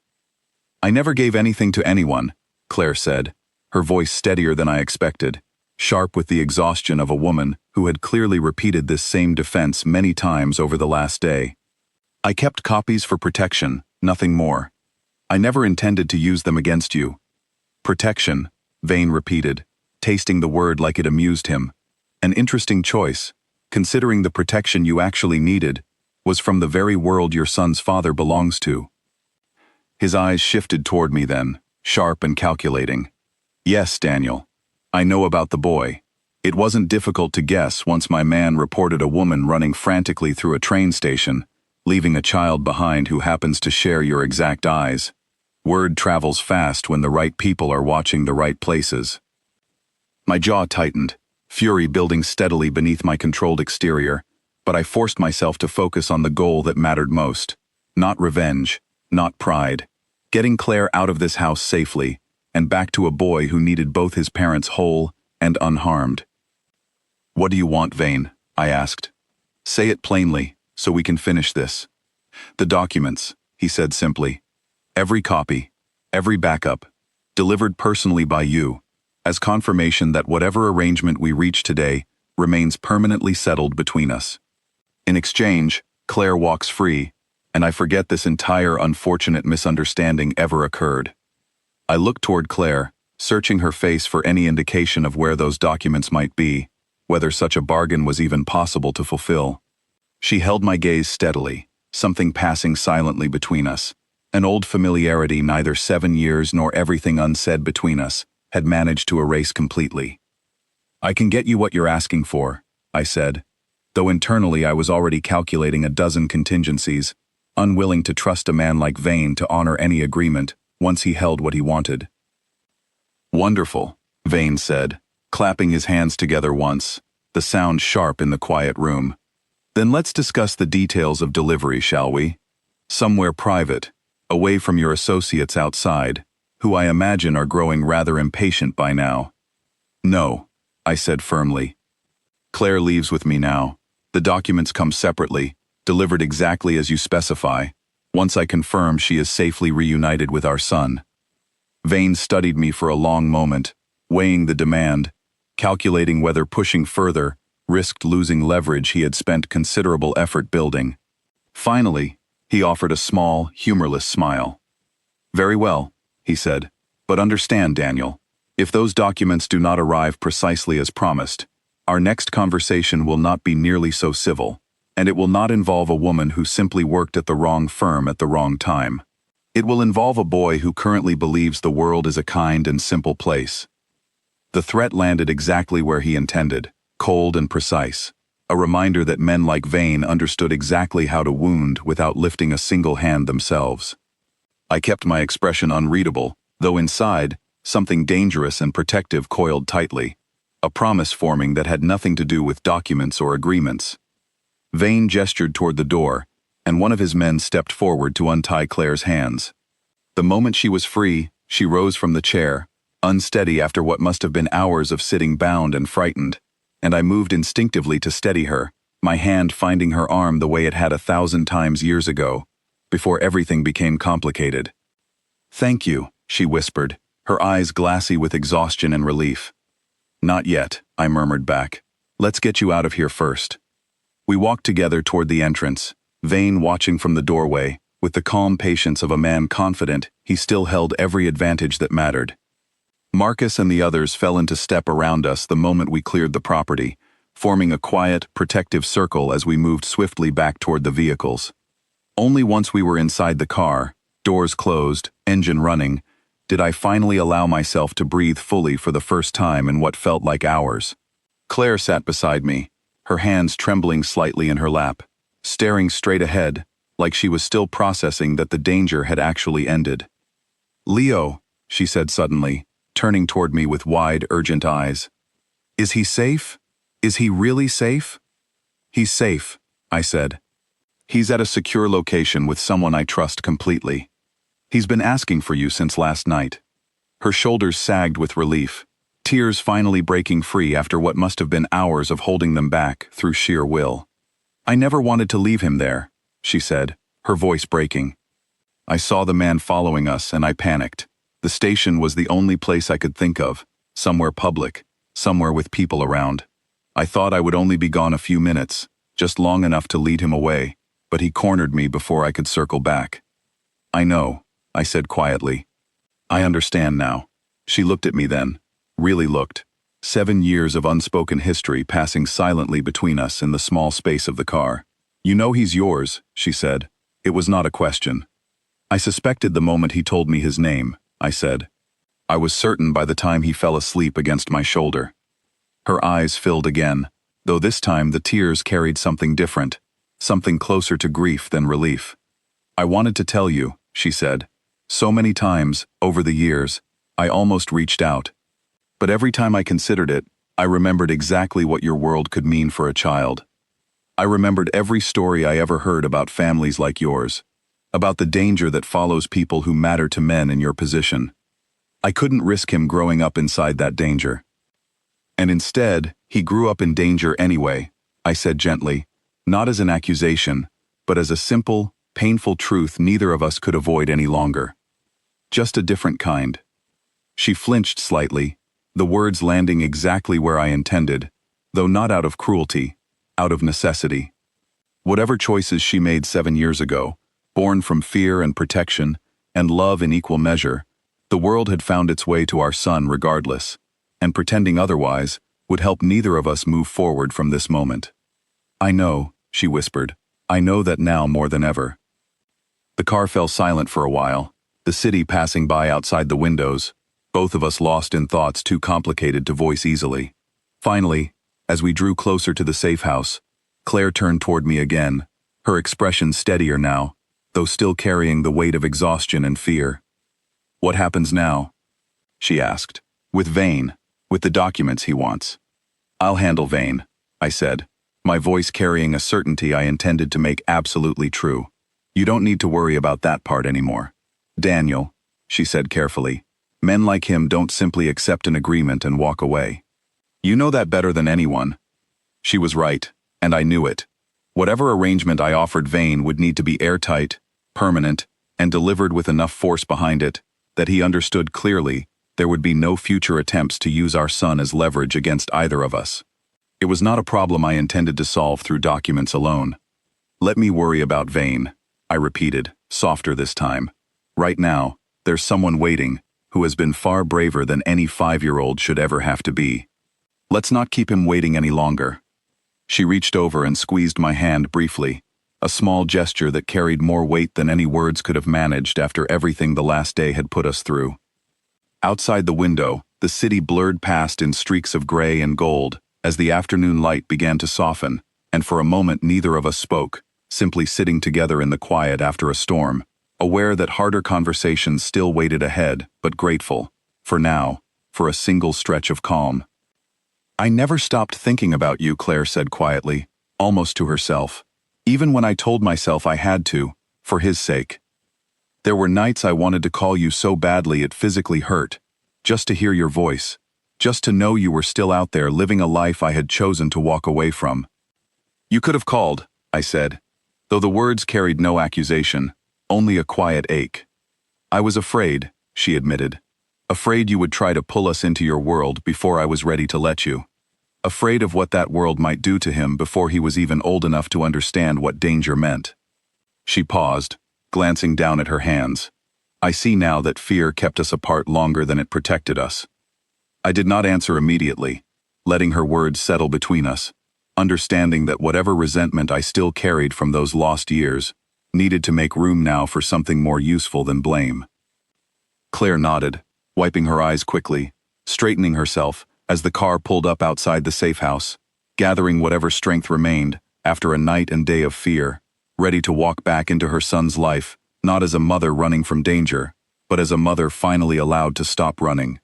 "I never gave anything to anyone," Claire said, her voice steadier than I expected, sharp with the exhaustion of a woman who had clearly repeated this same defense many times over the last day. "I kept copies for protection, nothing more. I never intended to use them against you." "Protection," Vane repeated, tasting the word like it amused him. "An interesting choice, considering the protection you actually needed was from the very world your son's father belongs to." His eyes shifted toward me then, sharp and calculating. "Yes, Daniel. I know about the boy. It wasn't difficult to guess once my man reported a woman running frantically through a train station, leaving a child behind who happens to share your exact eyes. Word travels fast when the right people are watching the right places." My jaw tightened, fury building steadily beneath my controlled exterior, but I forced myself to focus on the goal that mattered most. Not revenge, not pride. Getting Claire out of this house safely, and back to a boy who needed both his parents whole and unharmed. "What do you want, Vane?" I asked. "Say it plainly, so we can finish this." "The documents," he said simply. "Every copy, every backup, delivered personally by you, as confirmation that whatever arrangement we reach today remains permanently settled between us. In exchange, Claire walks free, and I forget this entire unfortunate misunderstanding ever occurred." I looked toward Claire, searching her face for any indication of where those documents might be, whether such a bargain was even possible to fulfill. She held my gaze steadily, something passing silently between us. An old familiarity neither 7 years nor everything unsaid between us had managed to erase completely. "I can get you what you're asking for," I said, though internally I was already calculating a dozen contingencies, unwilling to trust a man like Vane to honor any agreement once he held what he wanted. "Wonderful," Vane said, clapping his hands together once, the sound sharp in the quiet room. "Then let's discuss the details of delivery, shall we? Somewhere private, away from your associates outside, who I imagine are growing rather impatient by now." "No," I said firmly. "Claire leaves with me now. The documents come separately, delivered exactly as you specify, once I confirm she is safely reunited with our son." Vane studied me for a long moment, weighing the demand, calculating whether pushing further risked losing leverage he had spent considerable effort building. Finally, he offered a small, humorless smile. "Very well," he said, "but understand, Daniel, if those documents do not arrive precisely as promised, our next conversation will not be nearly so civil, and it will not involve a woman who simply worked at the wrong firm at the wrong time. It will involve a boy who currently believes the world is a kind and simple place." The threat landed exactly where he intended, cold and precise. A reminder that men like Vane understood exactly how to wound without lifting a single hand themselves. I kept my expression unreadable, though inside, something dangerous and protective coiled tightly, a promise forming that had nothing to do with documents or agreements. Vane gestured toward the door, and one of his men stepped forward to untie Claire's hands. The moment she was free, she rose from the chair, unsteady after what must have been hours of sitting bound and frightened, and I moved instinctively to steady her, my hand finding her arm the way it had 1,000 times years ago, before everything became complicated. "Thank you," she whispered, her eyes glassy with exhaustion and relief. "Not yet," I murmured back. "Let's get you out of here first." We walked together toward the entrance, Vane watching from the doorway, with the calm patience of a man confident he still held every advantage that mattered. Marcus and the others fell into step around us the moment we cleared the property, forming a quiet, protective circle as we moved swiftly back toward the vehicles. Only once we were inside the car, doors closed, engine running, did I finally allow myself to breathe fully for the first time in what felt like hours. Claire sat beside me, her hands trembling slightly in her lap, staring straight ahead, like she was still processing that the danger had actually ended. "Leo," she said suddenly, turning toward me with wide, urgent eyes. "Is he safe? Is he really safe?" "He's safe," I said. "He's at a secure location with someone I trust completely. He's been asking for you since last night." Her shoulders sagged with relief, tears finally breaking free after what must have been hours of holding them back through sheer will. "I never wanted to leave him there," she said, her voice breaking. "I saw the man following us and I panicked. The station was the only place I could think of, somewhere public, somewhere with people around. I thought I would only be gone a few minutes, just long enough to lead him away, but he cornered me before I could circle back." "I know," I said quietly. "I understand now." She looked at me then, really looked. 7 years of unspoken history passing silently between us in the small space of the car. "You know he's yours," she said. It was not a question. "I suspected the moment he told me his name," I said. "I was certain by the time he fell asleep against my shoulder." Her eyes filled again, though this time the tears carried something different, something closer to grief than relief. "I wanted to tell you," she said. "So many times, over the years, I almost reached out. But every time I considered it, I remembered exactly what your world could mean for a child. I remembered every story I ever heard about families like yours, about the danger that follows people who matter to men in your position. I couldn't risk him growing up inside that danger. And instead, he grew up in danger anyway," I said gently, not as an accusation, but as a simple, painful truth neither of us could avoid any longer. Just a different kind. She flinched slightly, the words landing exactly where I intended, though not out of cruelty, out of necessity. Whatever choices she made 7 years ago, born from fear and protection, and love in equal measure, the world had found its way to our son regardless, and pretending otherwise would help neither of us move forward from this moment. "I know," she whispered. "I know that now more than ever." The car fell silent for a while, the city passing by outside the windows, both of us lost in thoughts too complicated to voice easily. Finally, as we drew closer to the safe house, Claire turned toward me again, her expression steadier now, though still carrying the weight of exhaustion and fear. "What happens now?" she asked. "With Vane, with the documents he wants." "I'll handle Vane," I said, my voice carrying a certainty I intended to make absolutely true. "You don't need to worry about that part anymore. Daniel," she said carefully, "men like him don't simply accept an agreement and walk away. You know that better than anyone." She was right, and I knew it. Whatever arrangement I offered Vane would need to be airtight, permanent, and delivered with enough force behind it that he understood clearly there would be no future attempts to use our son as leverage against either of us. It was not a problem I intended to solve through documents alone. "Let me worry about Vane," I repeated, softer this time. "Right now, there's someone waiting who has been far braver than any 5-year-old should ever have to be. Let's not keep him waiting any longer." She reached over and squeezed my hand briefly, a small gesture that carried more weight than any words could have managed after everything the last day had put us through. Outside the window, the city blurred past in streaks of gray and gold as the afternoon light began to soften, and for a moment neither of us spoke, simply sitting together in the quiet after a storm, aware that harder conversations still waited ahead, but grateful, for now, for a single stretch of calm. "I never stopped thinking about you," Claire said quietly, almost to herself. even when I told myself I had to, for his sake. There were nights I wanted to call you so badly it physically hurt, just to hear your voice, just to know you were still out there living a life I had chosen to walk away from. You could have called, I said, though the words carried no accusation, only a quiet ache. I was afraid, she admitted. Afraid you would try to pull us into your world before I was ready to let you. Afraid of what that world might do to him before he was even old enough to understand what danger meant. She paused, glancing down at her hands. I see now that fear kept us apart longer than it protected us. I did not answer immediately, letting her words settle between us, understanding that whatever resentment I still carried from those lost years needed to make room now for something more useful than blame. Claire nodded, wiping her eyes quickly, straightening herself as the car pulled up outside the safe house, gathering whatever strength remained after a night and day of fear, ready to walk back into her son's life, not as a mother running from danger, but as a mother finally allowed to stop running.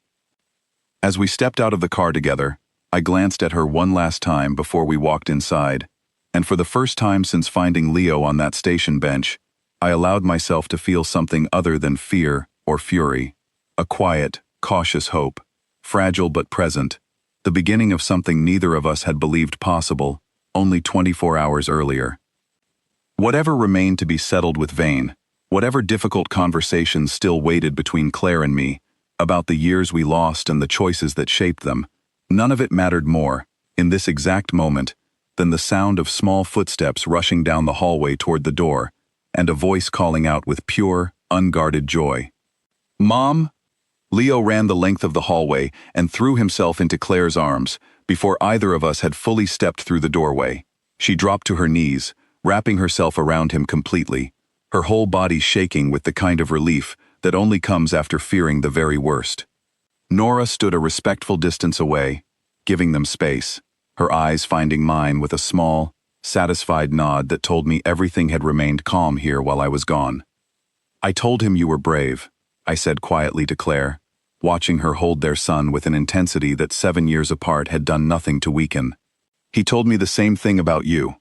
As we stepped out of the car together, I glanced at her one last time before we walked inside, and for the first time since finding Leo on that station bench, I allowed myself to feel something other than fear or fury. A quiet, cautious hope, fragile but present, the beginning of something neither of us had believed possible, only 24 hours earlier. Whatever remained to be settled with Vane, whatever difficult conversations still waited between Claire and me, about the years we lost and the choices that shaped them, none of it mattered more, in this exact moment, than the sound of small footsteps rushing down the hallway toward the door, and a voice calling out with pure, unguarded joy. "Mom?" Leo ran the length of the hallway and threw himself into Claire's arms before either of us had fully stepped through the doorway. She dropped to her knees, wrapping herself around him completely, her whole body shaking with the kind of relief that only comes after fearing the very worst. Nora stood a respectful distance away, giving them space, her eyes finding mine with a small, satisfied nod that told me everything had remained calm here while I was gone. "I told him you were brave," I said quietly to Claire, watching her hold their son with an intensity that 7 years apart had done nothing to weaken. "He told me the same thing about you."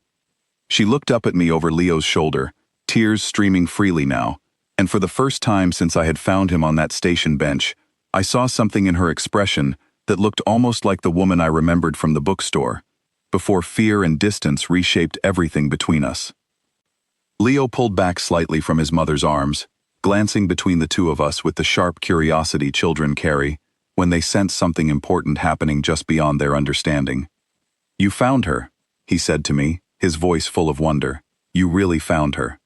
She looked up at me over Leo's shoulder, tears streaming freely now, and for the first time since I had found him on that station bench, I saw something in her expression that looked almost like the woman I remembered from the bookstore, before fear and distance reshaped everything between us. Leo pulled back slightly from his mother's arms, glancing between the two of us with the sharp curiosity children carry when they sense something important happening just beyond their understanding. "You found her," he said to me, his voice full of wonder. "You really found her."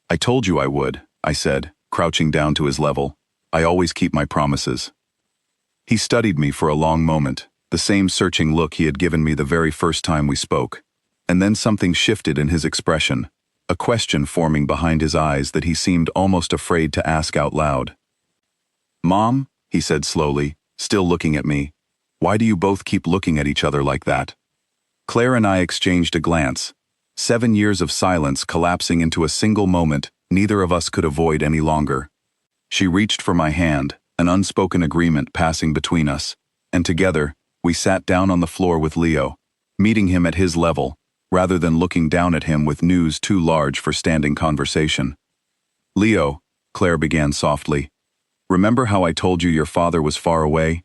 "I told you I would," I said, crouching down to his level. "I always keep my promises." He studied me for a long moment, the same searching look he had given me the very first time we spoke, and then something shifted in his expression, a question forming behind his eyes that he seemed almost afraid to ask out loud. "Mom," he said slowly, still looking at me, "why do you both keep looking at each other like that?" Claire and I exchanged a glance, 7 years of silence collapsing into a single moment neither of us could avoid any longer. She reached for my hand, an unspoken agreement passing between us, and together, we sat down on the floor with Leo, meeting him at his level, rather than looking down at him with news too large for standing conversation. "Leo," Claire began softly, "remember how I told you your father was far away?"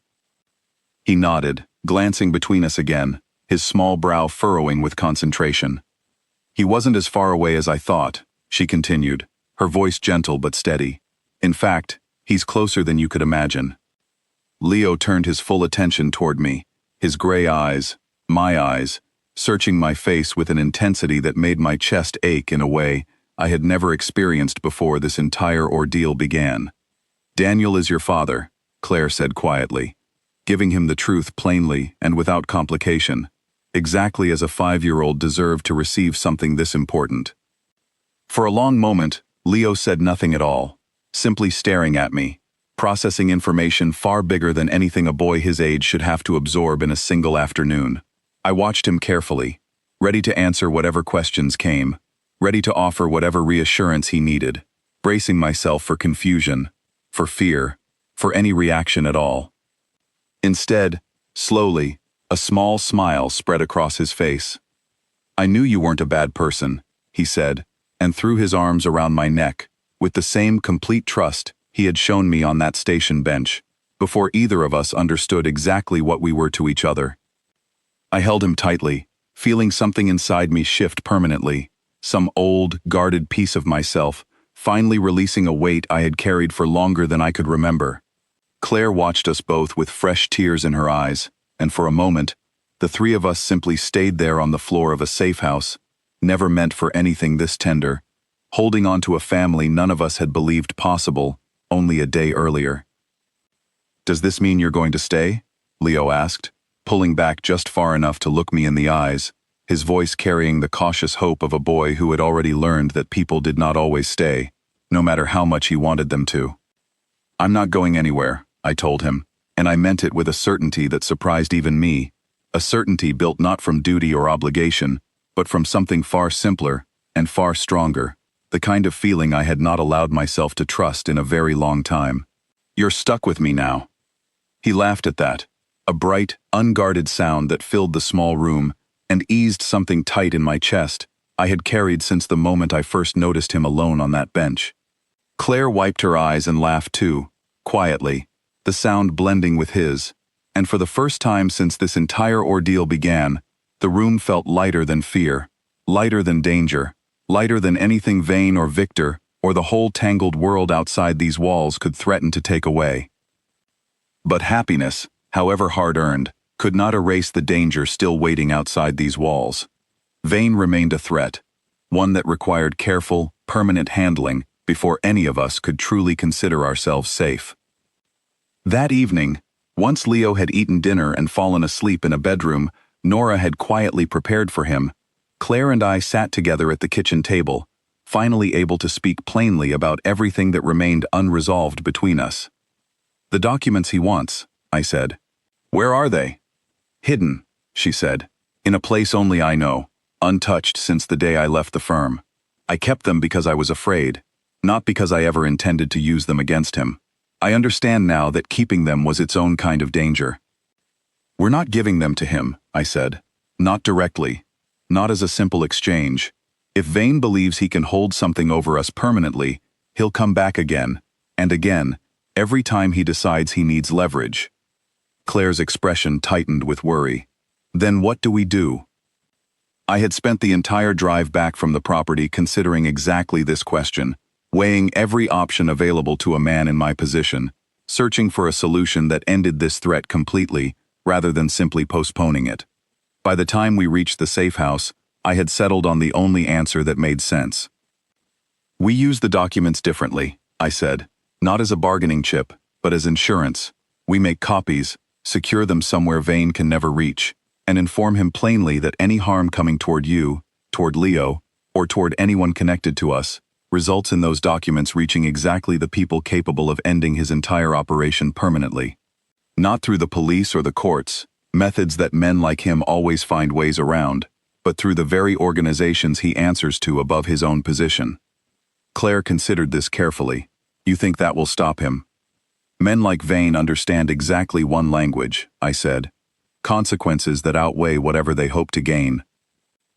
He nodded, glancing between us again, his small brow furrowing with concentration. "He wasn't as far away as I thought," she continued, her voice gentle but steady. "In fact, he's closer than you could imagine." Leo turned his full attention toward me, his gray eyes, my eyes, searching my face with an intensity that made my chest ache in a way I had never experienced before this entire ordeal began. "Daniel is your father," Claire said quietly, giving him the truth plainly and without complication, exactly as a 5-year-old deserved to receive something this important. For a long moment, Leo said nothing at all, simply staring at me, processing information far bigger than anything a boy his age should have to absorb in a single afternoon. I watched him carefully, ready to answer whatever questions came, ready to offer whatever reassurance he needed, bracing myself for confusion, for fear, for any reaction at all. Instead, slowly, a small smile spread across his face. "I knew you weren't a bad person," he said, and threw his arms around my neck, with the same complete trust he had shown me on that station bench, before either of us understood exactly what we were to each other. I held him tightly, feeling something inside me shift permanently, some old, guarded piece of myself, finally releasing a weight I had carried for longer than I could remember. Claire watched us both with fresh tears in her eyes, and for a moment, the three of us simply stayed there on the floor of a safe house, never meant for anything this tender, holding on to a family none of us had believed possible only a day earlier. "Does this mean you're going to stay?" Leo asked, pulling back just far enough to look me in the eyes, his voice carrying the cautious hope of a boy who had already learned that people did not always stay, no matter how much he wanted them to. "I'm not going anywhere," I told him, and I meant it with a certainty that surprised even me, a certainty built not from duty or obligation, but from something far simpler and far stronger, the kind of feeling I had not allowed myself to trust in a very long time. "You're stuck with me now." He laughed at that, a bright, unguarded sound that filled the small room and eased something tight in my chest I had carried since the moment I first noticed him alone on that bench. Claire wiped her eyes and laughed too, quietly, the sound blending with his, and for the first time since this entire ordeal began, the room felt lighter than fear, lighter than danger, lighter than anything Vane or Victor or the whole tangled world outside these walls could threaten to take away. But happiness, however hard-earned, could not erase the danger still waiting outside these walls. Vane remained a threat, one that required careful, permanent handling before any of us could truly consider ourselves safe. That evening, once Leo had eaten dinner and fallen asleep in a bedroom Nora had quietly prepared for him, Claire and I sat together at the kitchen table, finally able to speak plainly about everything that remained unresolved between us. "The documents he wants," I said. "Where are they?" "Hidden," she said, "in a place only I know, untouched since the day I left the firm. I kept them because I was afraid, not because I ever intended to use them against him. I understand now that keeping them was its own kind of danger." "We're not giving them to him," I said. "Not directly. Not as a simple exchange. If Vane believes he can hold something over us permanently, he'll come back again, and again, every time he decides he needs leverage." Claire's expression tightened with worry. "Then what do we do?" I had spent the entire drive back from the property considering exactly this question, weighing every option available to a man in my position, searching for a solution that ended this threat completely, rather than simply postponing it. By the time we reached the safe house, I had settled on the only answer that made sense. "We use the documents differently," I said, "not as a bargaining chip, but as insurance. We make copies, secure them somewhere Vane can never reach, and inform him plainly that any harm coming toward you, toward Leo, or toward anyone connected to us, results in those documents reaching exactly the people capable of ending his entire operation permanently. Not through the police or the courts, methods that men like him always find ways around, but through the very organizations he answers to above his own position." Claire considered this carefully. "You think that will stop him?" "Men like Vane understand exactly one language," I said. "Consequences that outweigh whatever they hope to gain.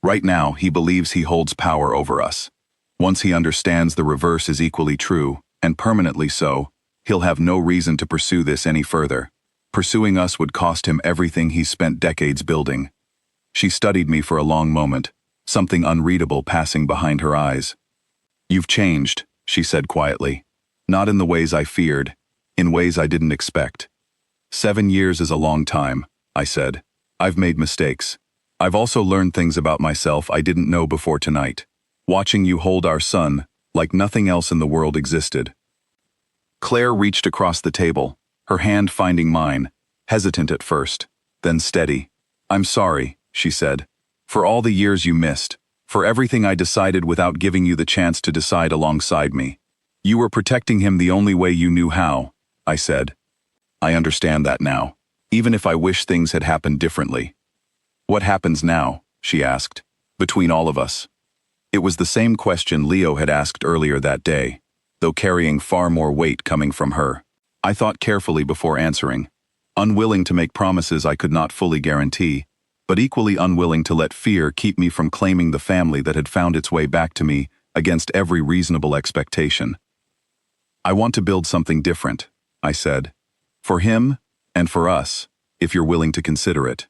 Right now, he believes he holds power over us. Once he understands the reverse is equally true, and permanently so, he'll have no reason to pursue this any further. Pursuing us would cost him everything he's spent decades building." She studied me for a long moment, something unreadable passing behind her eyes. "You've changed," she said quietly. "Not in the ways I feared, in ways I didn't expect." 7 years is a long time," I said. "I've made mistakes. I've also learned things about myself I didn't know before tonight. Watching you hold our son, like nothing else in the world existed." Claire reached across the table, her hand finding mine, hesitant at first, then steady. "I'm sorry," she said, "for all the years you missed, for everything I decided without giving you the chance to decide alongside me. You were protecting him the only way you knew how," I said. "I understand that now, even if I wish things had happened differently." "What happens now?" she asked, "between all of us?" It was the same question Leo had asked earlier that day, though carrying far more weight coming from her. I thought carefully before answering, unwilling to make promises I could not fully guarantee, but equally unwilling to let fear keep me from claiming the family that had found its way back to me against every reasonable expectation. "I want to build something different," I said. "For him, and for us, if you're willing to consider it.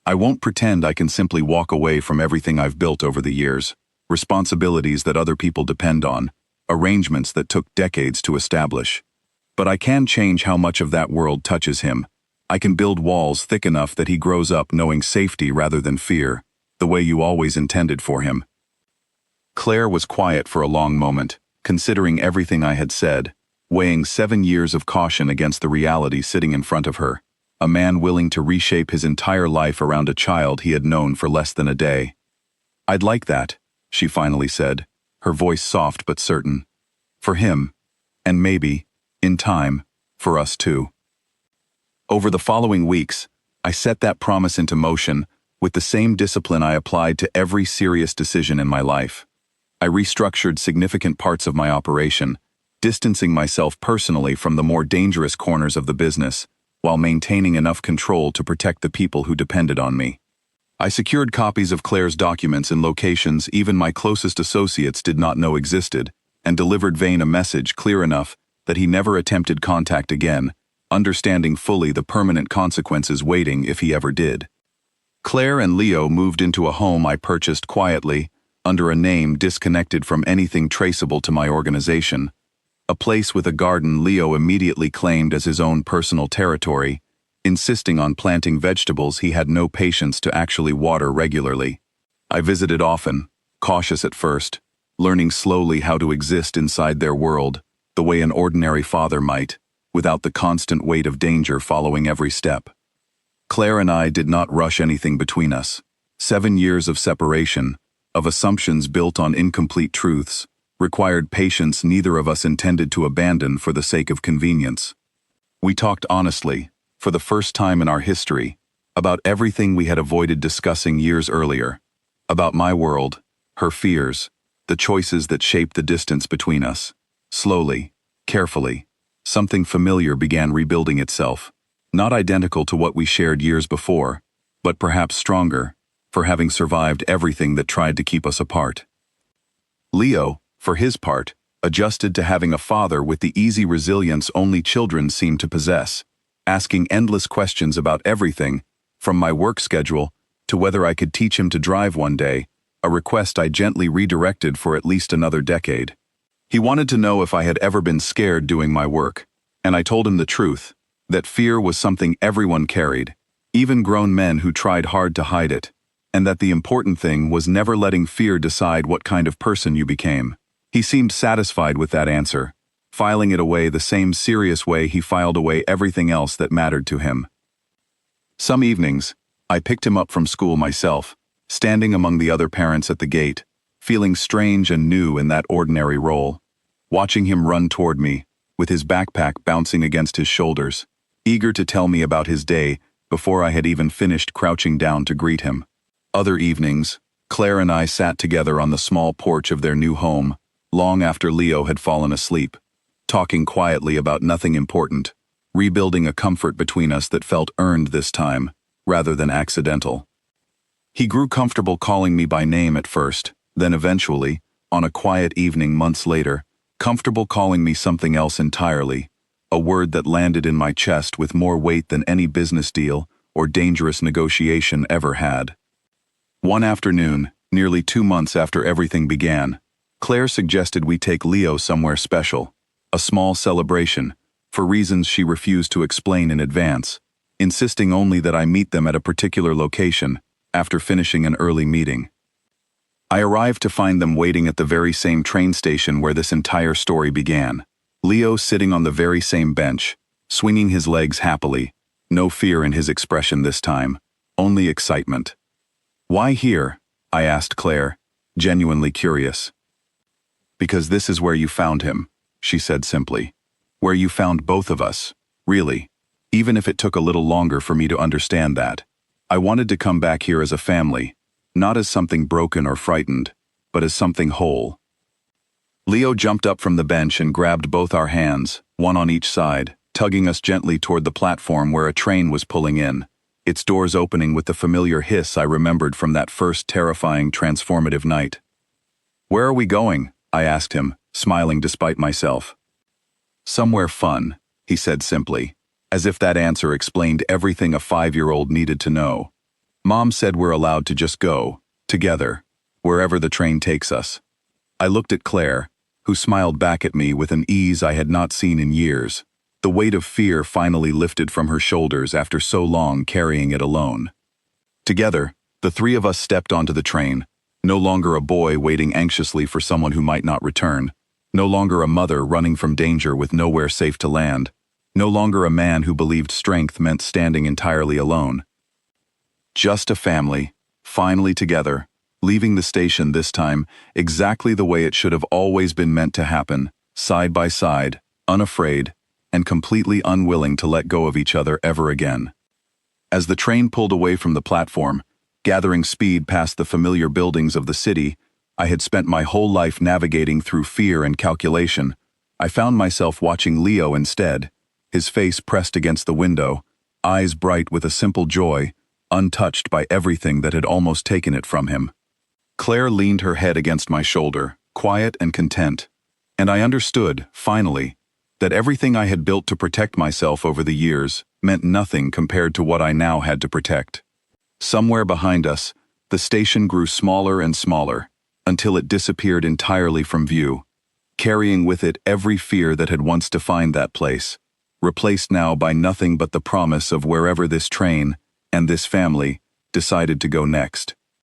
I won't pretend I can simply walk away from everything I've built over the years, responsibilities that other people depend on, arrangements that took decades to establish. But I can change how much of that world touches him. I can build walls thick enough that he grows up knowing safety rather than fear, the way you always intended for him." Claire was quiet for a long moment, considering everything I had said, weighing 7 years of caution against the reality sitting in front of her, a man willing to reshape his entire life around a child he had known for less than a day. "I'd like that," she finally said, her voice soft but certain. "For him, and maybe, in time, for us too." Over the following weeks, I set that promise into motion with the same discipline I applied to every serious decision in my life. I restructured significant parts of my operation, distancing myself personally from the more dangerous corners of the business, while maintaining enough control to protect the people who depended on me. I secured copies of Claire's documents in locations even my closest associates did not know existed, and delivered Vane a message clear enough that he never attempted contact again, understanding fully the permanent consequences waiting if he ever did. Claire and Leo moved into a home I purchased quietly, under a name disconnected from anything traceable to my organization, a place with a garden Leo immediately claimed as his own personal territory, insisting on planting vegetables he had no patience to actually water regularly. I visited often, cautious at first, learning slowly how to exist inside their world, the way an ordinary father might, without the constant weight of danger following every step. Claire and I did not rush anything between us. 7 years of separation, of assumptions built on incomplete truths, required patience neither of us intended to abandon for the sake of convenience. We talked honestly, for the first time in our history, about everything we had avoided discussing years earlier, about my world, her fears, the choices that shaped the distance between us. Slowly, carefully, something familiar began rebuilding itself, not identical to what we shared years before, but perhaps stronger, for having survived everything that tried to keep us apart. Leo, for his part, adjusted to having a father with the easy resilience only children seem to possess, asking endless questions about everything, from my work schedule to whether I could teach him to drive one day, a request I gently redirected for at least another decade. He wanted to know if I had ever been scared doing my work, and I told him the truth, that fear was something everyone carried, even grown men who tried hard to hide it, and that the important thing was never letting fear decide what kind of person you became. He seemed satisfied with that answer, filing it away the same serious way he filed away everything else that mattered to him. Some evenings, I picked him up from school myself, standing among the other parents at the gate, feeling strange and new in that ordinary role, watching him run toward me, with his backpack bouncing against his shoulders, eager to tell me about his day before I had even finished crouching down to greet him. Other evenings, Claire and I sat together on the small porch of their new home, long after Leo had fallen asleep, talking quietly about nothing important, rebuilding a comfort between us that felt earned this time, rather than accidental. He grew comfortable calling me by name at first, then eventually, on a quiet evening months later, comfortable calling me something else entirely, a word that landed in my chest with more weight than any business deal or dangerous negotiation ever had. One afternoon, nearly 2 months after everything began, Claire suggested we take Leo somewhere special, a small celebration, for reasons she refused to explain in advance, insisting only that I meet them at a particular location, after finishing an early meeting. I arrived to find them waiting at the very same train station where this entire story began, Leo sitting on the very same bench, swinging his legs happily, no fear in his expression this time, only excitement. "Why here?" I asked Claire, genuinely curious. "Because this is where you found him," she said simply. "Where you found both of us, really, even if it took a little longer for me to understand that. I wanted to come back here as a family, not as something broken or frightened, but as something whole." Leo jumped up from the bench and grabbed both our hands, one on each side, tugging us gently toward the platform where a train was pulling in, its doors opening with the familiar hiss I remembered from that first terrifying, transformative night. "Where are we going?" I asked him, smiling despite myself. "Somewhere fun," he said simply, as if that answer explained everything a 5-year-old needed to know. "Mom said we're allowed to just go, together, wherever the train takes us." I looked at Claire, who smiled back at me with an ease I had not seen in years. The weight of fear finally lifted from her shoulders after so long carrying it alone. Together, the three of us stepped onto the train, no longer a boy waiting anxiously for someone who might not return, no longer a mother running from danger with nowhere safe to land, no longer a man who believed strength meant standing entirely alone. Just a family, finally together, leaving the station this time exactly the way it should have always been meant to happen, side by side, unafraid, and completely unwilling to let go of each other ever again. As the train pulled away from the platform, gathering speed past the familiar buildings of the city I had spent my whole life navigating through fear and calculation, I found myself watching Leo instead, his face pressed against the window, eyes bright with a simple joy, untouched by everything that had almost taken it from him. Claire leaned her head against my shoulder, quiet and content, and I understood, finally, that everything I had built to protect myself over the years meant nothing compared to what I now had to protect. Somewhere behind us, the station grew smaller and smaller, until it disappeared entirely from view, carrying with it every fear that had once defined that place, replaced now by nothing but the promise of wherever this train, and this family, decided to go next.